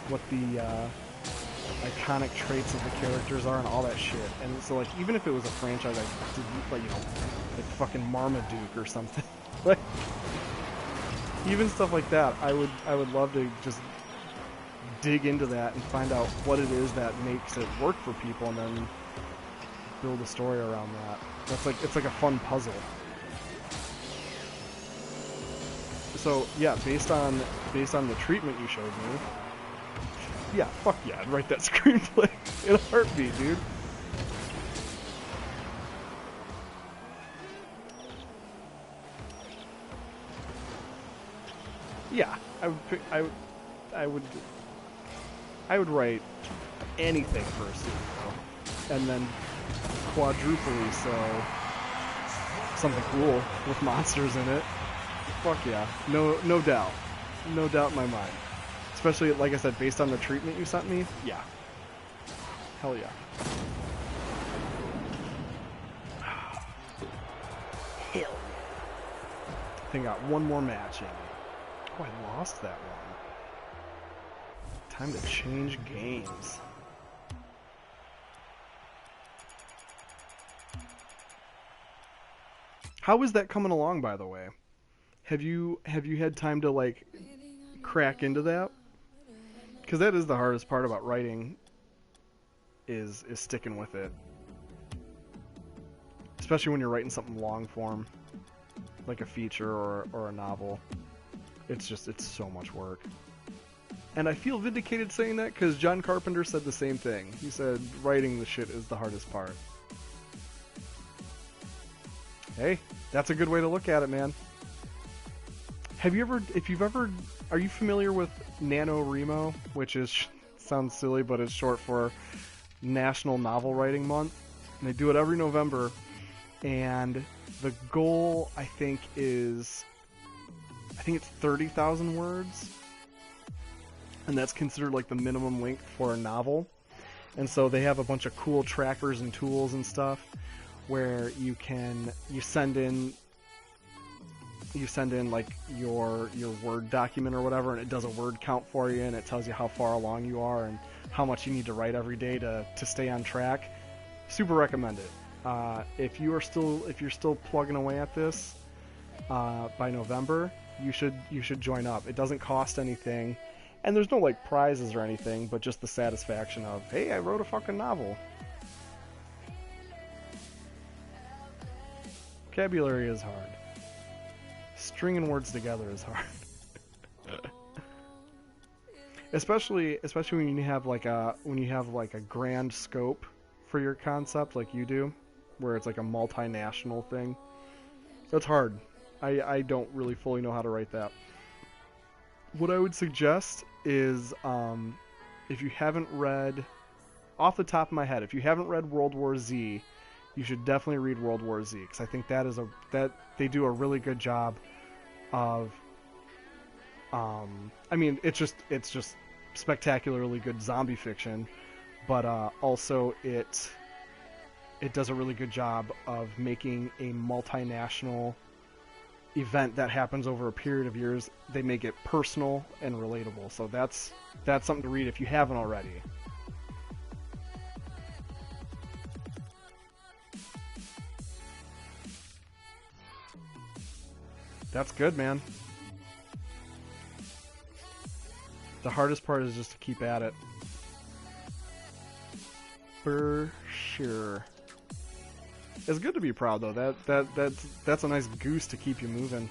what the iconic traits of the characters are, and all that shit. And so, like, even if it was a franchise I did, like, you know, like fucking Marmaduke or something, like, even stuff like that, I would love to just dig into that and find out what it is that makes it work for people, and then build a story around that. It's like a fun puzzle. So yeah, based on the treatment you showed me, yeah, fuck yeah, I'd write that screenplay in a heartbeat, dude. Yeah, I would write anything for a sequel, and then quadruply so something cool with monsters in it. Fuck yeah, no doubt in my mind. Especially, like I said, based on the treatment you sent me, yeah, hell yeah. Hell yeah. I think I got one more match in. Oh, I lost that one. Time to change games. How is that coming along, by the way? Have you had time to, like, crack into that? Because that is the hardest part about writing, is sticking with it. Especially when you're writing something long form, like a feature or a novel. It's so much work. And I feel vindicated saying that because John Carpenter said the same thing. He said writing the shit is the hardest part. Hey, that's a good way to look at it, man. Are you familiar with NaNoWriMo, which sounds silly, but it's short for National Novel Writing Month? And they do it every November, and the goal, I think it's 30,000 words, and that's considered like the minimum length for a novel. And so they have a bunch of cool trackers and tools and stuff where you send in like your Word document or whatever, and it does a word count for you, and it tells you how far along you are and how much you need to write every day to stay on track. Super recommend it. If you're still plugging away at this by November, you should join up. It doesn't cost anything, and there's no like prizes or anything, but just the satisfaction of, hey, I wrote a fucking novel. Vocabulary is hard. Stringing words together is hard. especially when you have like a grand scope for your concept like you do, where it's like a multinational thing. That's hard. I don't really fully know how to write that. What I would suggest is, if you haven't read, off the top of my head, if you haven't read World War Z, you should definitely read World War Z, because I think that they do a really good job of, I mean, it's just spectacularly good zombie fiction, but also it does a really good job of making a multinational event that happens over a period of years. They make it personal and relatable, so that's something to read if you haven't already. That's good, man. The hardest part is just to keep at it. For sure. It's good to be proud though. That's a nice goose to keep you moving.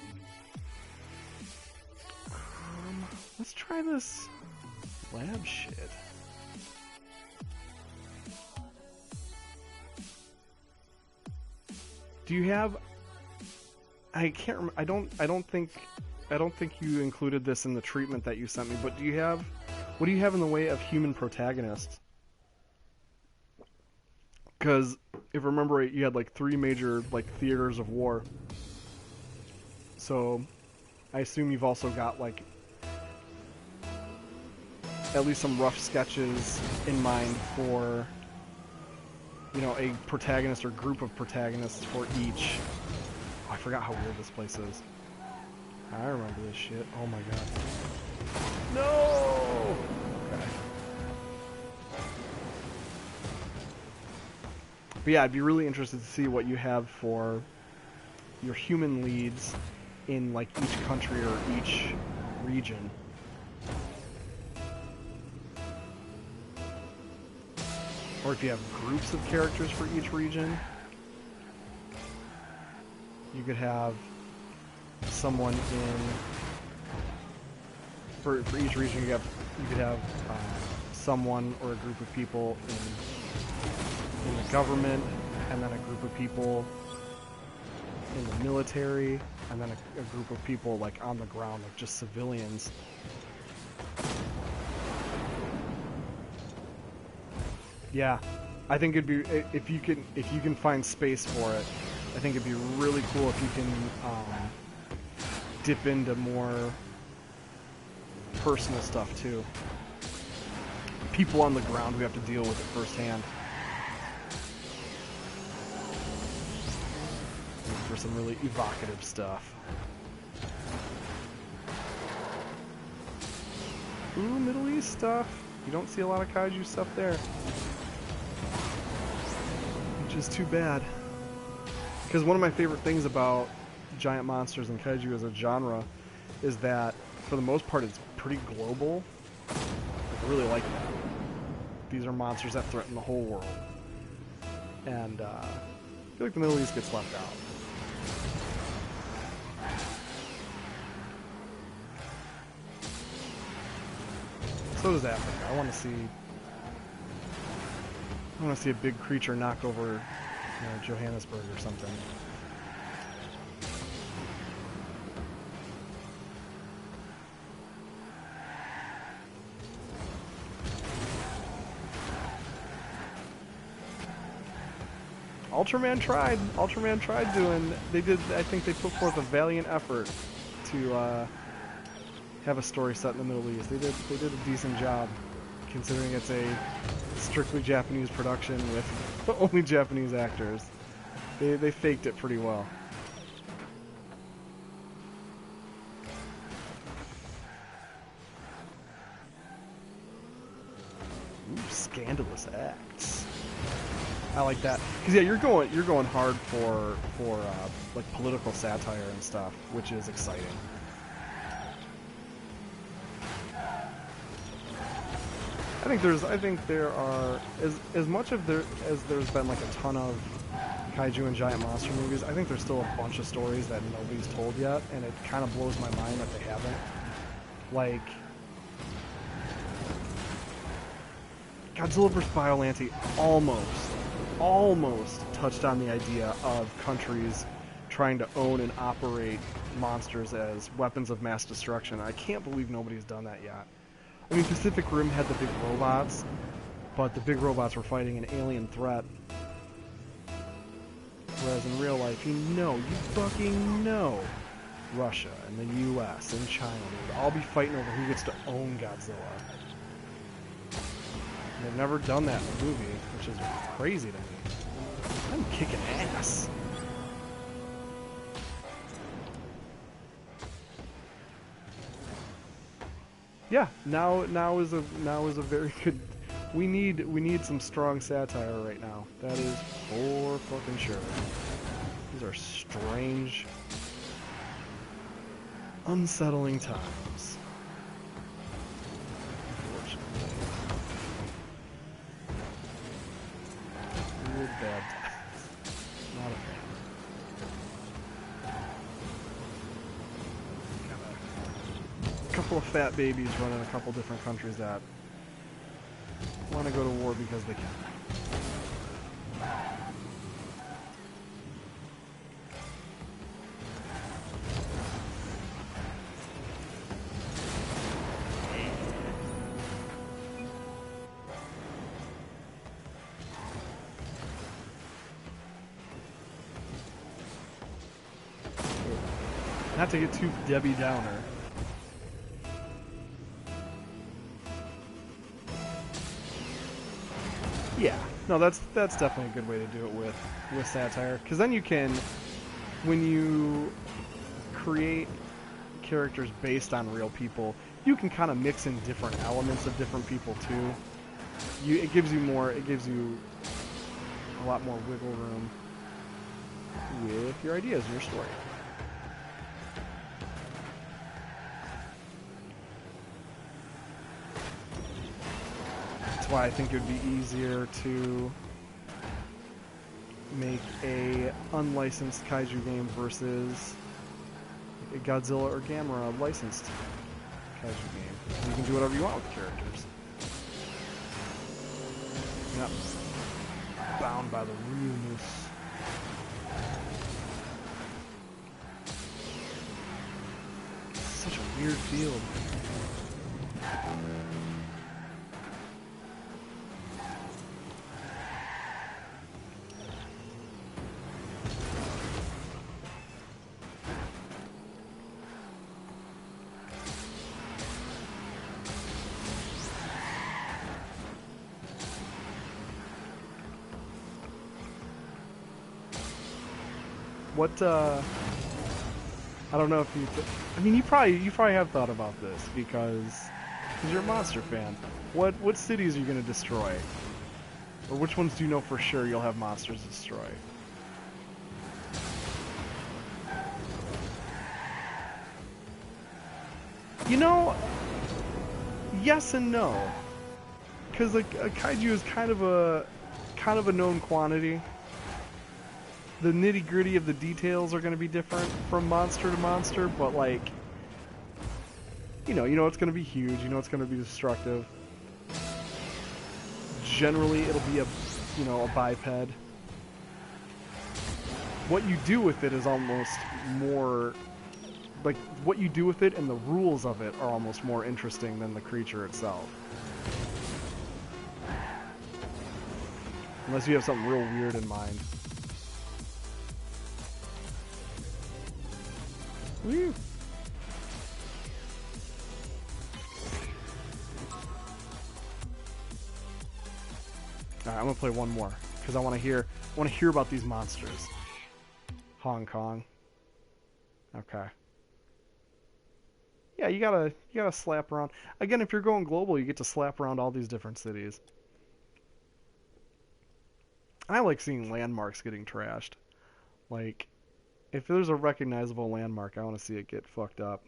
Let's try this lab shit. Do you have? I can't remember. I don't think you included this in the treatment that you sent me. But do you have? What do you have in the way of human protagonists? Because if I remember right, you had like 3 major like theaters of war. So I assume you've also got like at least some rough sketches in mind for, you know, a protagonist or group of protagonists for each. Oh, I forgot how weird this place is. I remember this shit. Oh my god. No! Okay. But yeah, I'd be really interested to see what you have for your human leads in like each country or each region. Or if you have groups of characters for each region. You could have someone in for each region. You could have someone or a group of people in the government, and then a group of people in the military, and then a group of people like on the ground, like just civilians. Yeah, I think it'd be if you can find space for it. I think it'd be really cool if you can dip into more personal stuff too. People on the ground who have to deal with it firsthand. For some really evocative stuff. Ooh, Middle East stuff. You don't see a lot of kaiju stuff there. Which is too bad. Because one of my favorite things about giant monsters and kaiju as a genre is that, for the most part, it's pretty global. I really like that. These are monsters that threaten the whole world. And I feel like the Middle East gets left out. So does Africa. I want to see a big creature knock over, you know, Johannesburg or something. Ultraman tried. Ultraman tried doing. They did. I think they put forth a valiant effort to have a story set in the Middle East. They did a decent job, considering it's a strictly Japanese production with only Japanese actors. They faked it pretty well. Ooh, scandalous acts. I like that, because yeah, you're going hard for like political satire and stuff, which is exciting. I think there are as much of there as there's been like a ton of kaiju and giant monster movies. I think there's still a bunch of stories that nobody's told yet, and it kind of blows my mind that they haven't. Like Godzilla vs. Biollante almost touched on the idea of countries trying to own and operate monsters as weapons of mass destruction. I can't believe nobody's done that yet. I mean, Pacific Rim had the big robots, but the big robots were fighting an alien threat. Whereas in real life, you fucking know, Russia and the US and China, they would all be fighting over who gets to own Godzilla. And they've never done that in a movie, which is crazy to me. I'm kicking ass. Yeah, now is a very good. We need some strong satire right now. That is for fucking sure. These are strange, unsettling times. Unfortunately, real bad times. couple of fat babies running a couple different countries that want to go to war because they can. Not to get too Debbie Downer. Yeah, no, that's definitely a good way to do it with satire, because then you can, when you create characters based on real people, you can kind of mix in different elements of different people too. It gives you a lot more wiggle room with your ideas and your story. Why I think it would be easier to make a unlicensed kaiju game versus a Godzilla or Gamera licensed kaiju game. You can do whatever you want with the characters. You're not bound by the realness. It's such a weird field. What, I don't know if I mean, you probably have thought about this because you're a monster fan. What cities are you going to destroy? Or which ones do you know for sure you'll have monsters destroy? You know, yes and no. Because a kaiju is kind of a known quantity. The nitty-gritty of the details are going to be different from monster to monster, but like, you know it's going to be huge, you know it's going to be destructive. Generally, it'll be a biped. What you do with it is almost more, like, what you do with it and the rules of it are almost more interesting than the creature itself. Unless you have something real weird in mind. Woo. Alright, I'm gonna play one more because I want to hear about these monsters. Hong Kong. Okay. Yeah, you gotta slap around. Again, if you're going global, you get to slap around all these different cities. I like seeing landmarks getting trashed. Like, if there's a recognizable landmark, I want to see it get fucked up.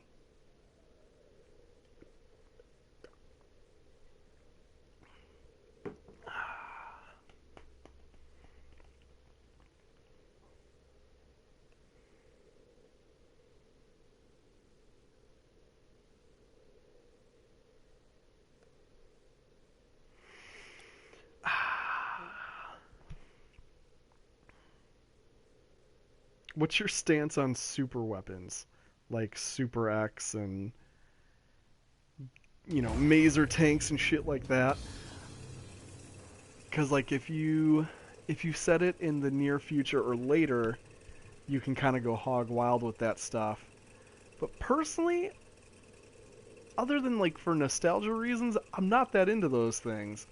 What's your stance on super weapons? Like Super X and, maser tanks and shit like that? Because, like, if you set it in the near future or later, you can kind of go hog wild with that stuff. But personally, other than, like, for nostalgia reasons, I'm not that into those things.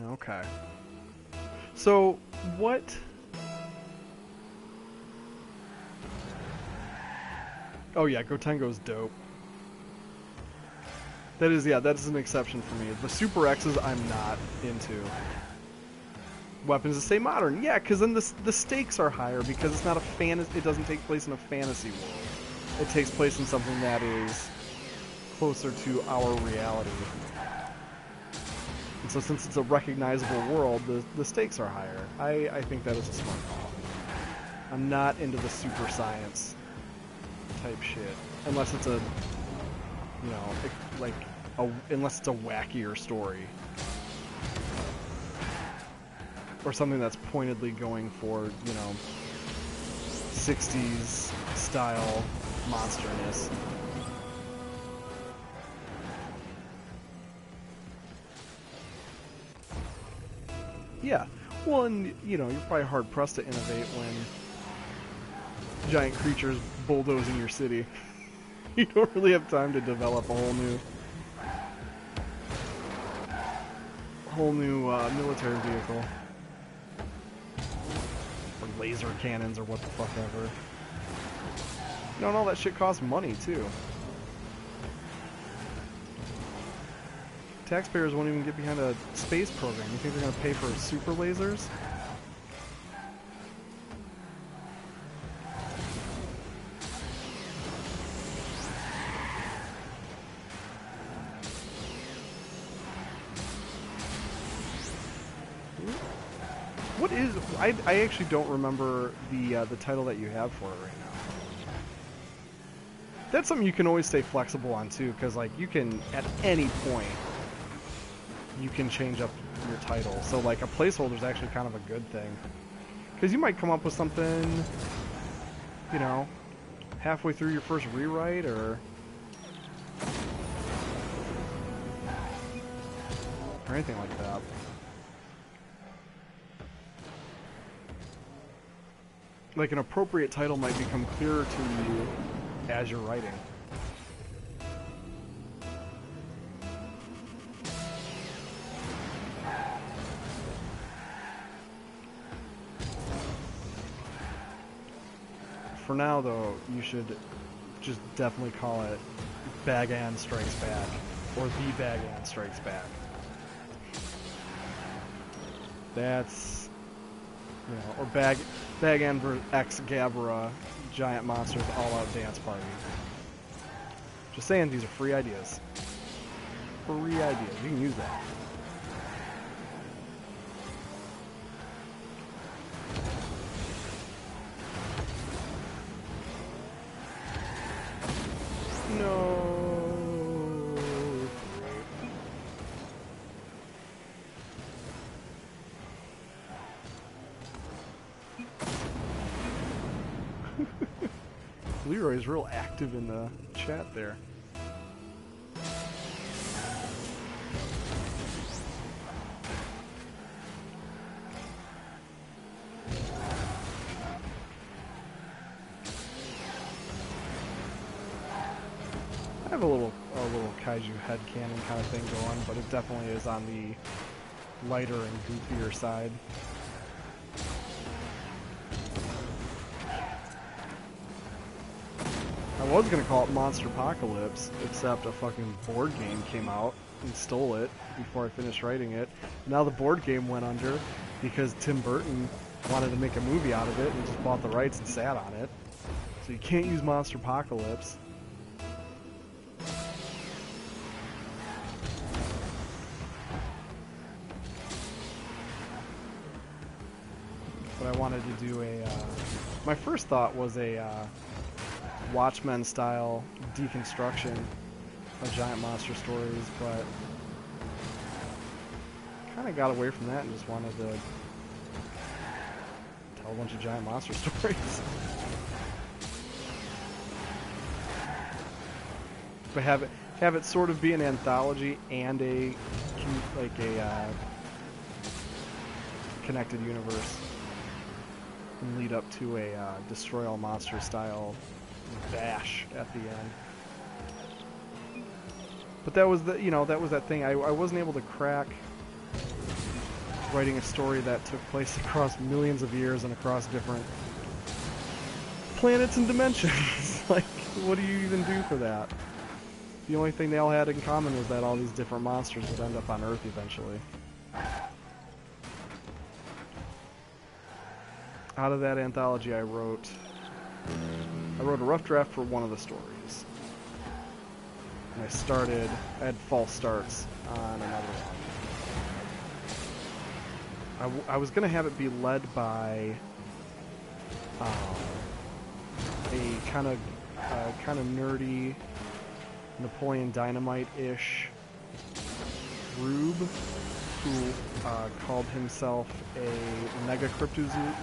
Okay. So, what... Oh yeah, Gotengo's dope. That is an exception for me. The Super X's I'm not into. Weapons to stay modern. Yeah, because then the stakes are higher because it's not a it doesn't take place in a fantasy world. It takes place in something that is closer to our reality. And so since it's a recognizable world, the stakes are higher. I think that is a smart call. I'm not into the super science type shit. Unless it's a, you know, like, unless it's a wackier story. Or something that's pointedly going for, you know, 60s style monsterness. Yeah. Well, and, you know, you're probably hard-pressed to innovate when giant creatures bulldozing your city. You don't really have time to develop a whole new military vehicle. Or laser cannons or what the fuck ever. You know, and all that shit costs money, too. Taxpayers won't even get behind a space program. You think they're going to pay for super lasers? What is... I actually don't remember the title that you have for it right now. That's something you can always stay flexible on, too, because, like, you can, at any point, you can change up your title. So, like, a placeholder is actually kind of a good thing. Because you might come up with something, you know, halfway through your first rewrite, or anything like that. Like, an appropriate title might become clearer to you as you're writing. For now, though, you should just definitely call it Bagan Strikes Back, or The Bagan Strikes Back. That's, you know, or Bagan vs. X Gabra Giant Monsters All-Out Dance Party. Just saying, these are free ideas. Free ideas. You can use that. No. Leroy's real active in the chat there. I have a little kaiju headcanon kind of thing going, but it definitely is on the lighter and goofier side. I was gonna call it Monster Apocalypse, except a fucking board game came out and stole it before I finished writing it. Now the board game went under because Tim Burton wanted to make a movie out of it and just bought the rights and sat on it. So you can't use Monster Apocalypse. But I wanted to do a... my first thought was a Watchmen style deconstruction of giant monster stories, but kind of got away from that and just wanted to tell a bunch of giant monster stories. But have it sort of be an anthology and a connected universe, and lead up to a Destroy All Monsters style bash at the end. But that was that thing. I wasn't able to crack writing a story that took place across millions of years and across different planets and dimensions. Like, what do you even do for that? The only thing they all had in common was that all these different monsters would end up on Earth eventually. Out of that anthology, I wrote a rough draft for one of the stories. And I had false starts on another one. I was gonna have it be led by um, a kind of nerdy Napoleon Dynamite-ish Rube who called himself a mega cryptozoologist,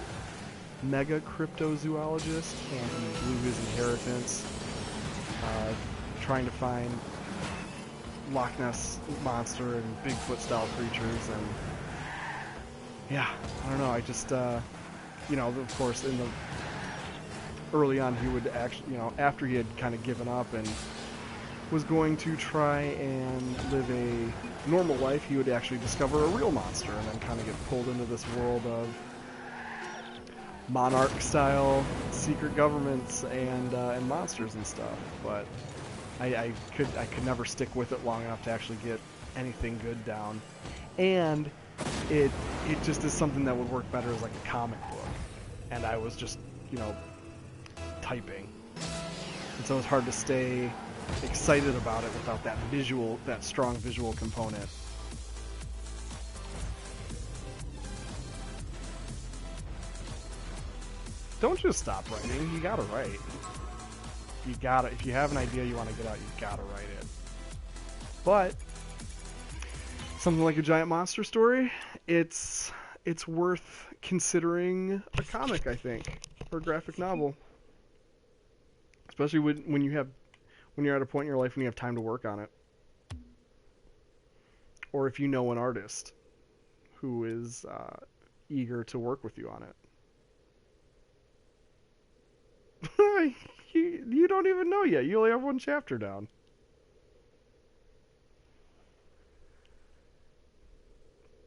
and he blew his inheritance trying to find Loch Ness monster and Bigfoot style creatures. And yeah, I don't know, I just of course in the early on he would actually, after he had kind of given up and was going to try and live a normal life, he would actually discover a real monster and then kind of get pulled into this world of monarch-style secret governments and monsters and stuff. But I could never stick with it long enough to actually get anything good down, and it just is something that would work better as like a comic book, and I was just typing, and so it's hard to stay excited about it without that strong visual component. Don't just stop writing. You gotta write. If you have an idea you want to get out, you gotta write it. But something like a giant monster story, it's worth considering a comic, I think, or a graphic novel. Especially when you're at a point in your life when you have time to work on it. Or if you know an artist who is eager to work with you on it. You don't even know yet. You only have one chapter down.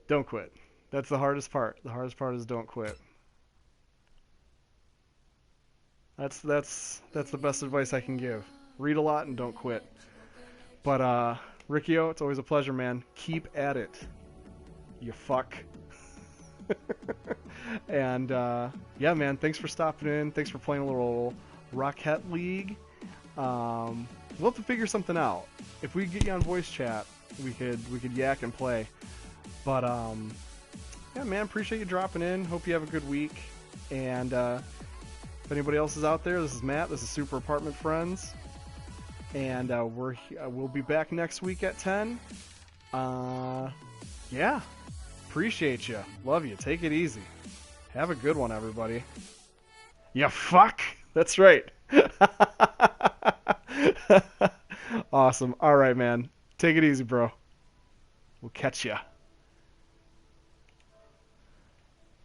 Don't quit. That's the hardest part. The hardest part is don't quit. That's the best advice I can give. Read a lot and don't quit. But Riccio, it's always a pleasure, man. Keep at it. You fuck. And yeah, man, thanks for stopping in. Thanks for playing a little Rocket League. We'll have to figure something out. If we get you on voice chat, we could yak and play. But yeah, man, appreciate you dropping in. Hope you have a good week. And if anybody else is out there, this is Matt. This is Super Apartment Friends, and we'll be back next week at 10. Yeah, appreciate you. Love you. Take it easy. Have a good one, everybody. Yeah, fuck. That's right. Awesome. All right, man. Take it easy, bro. We'll catch ya.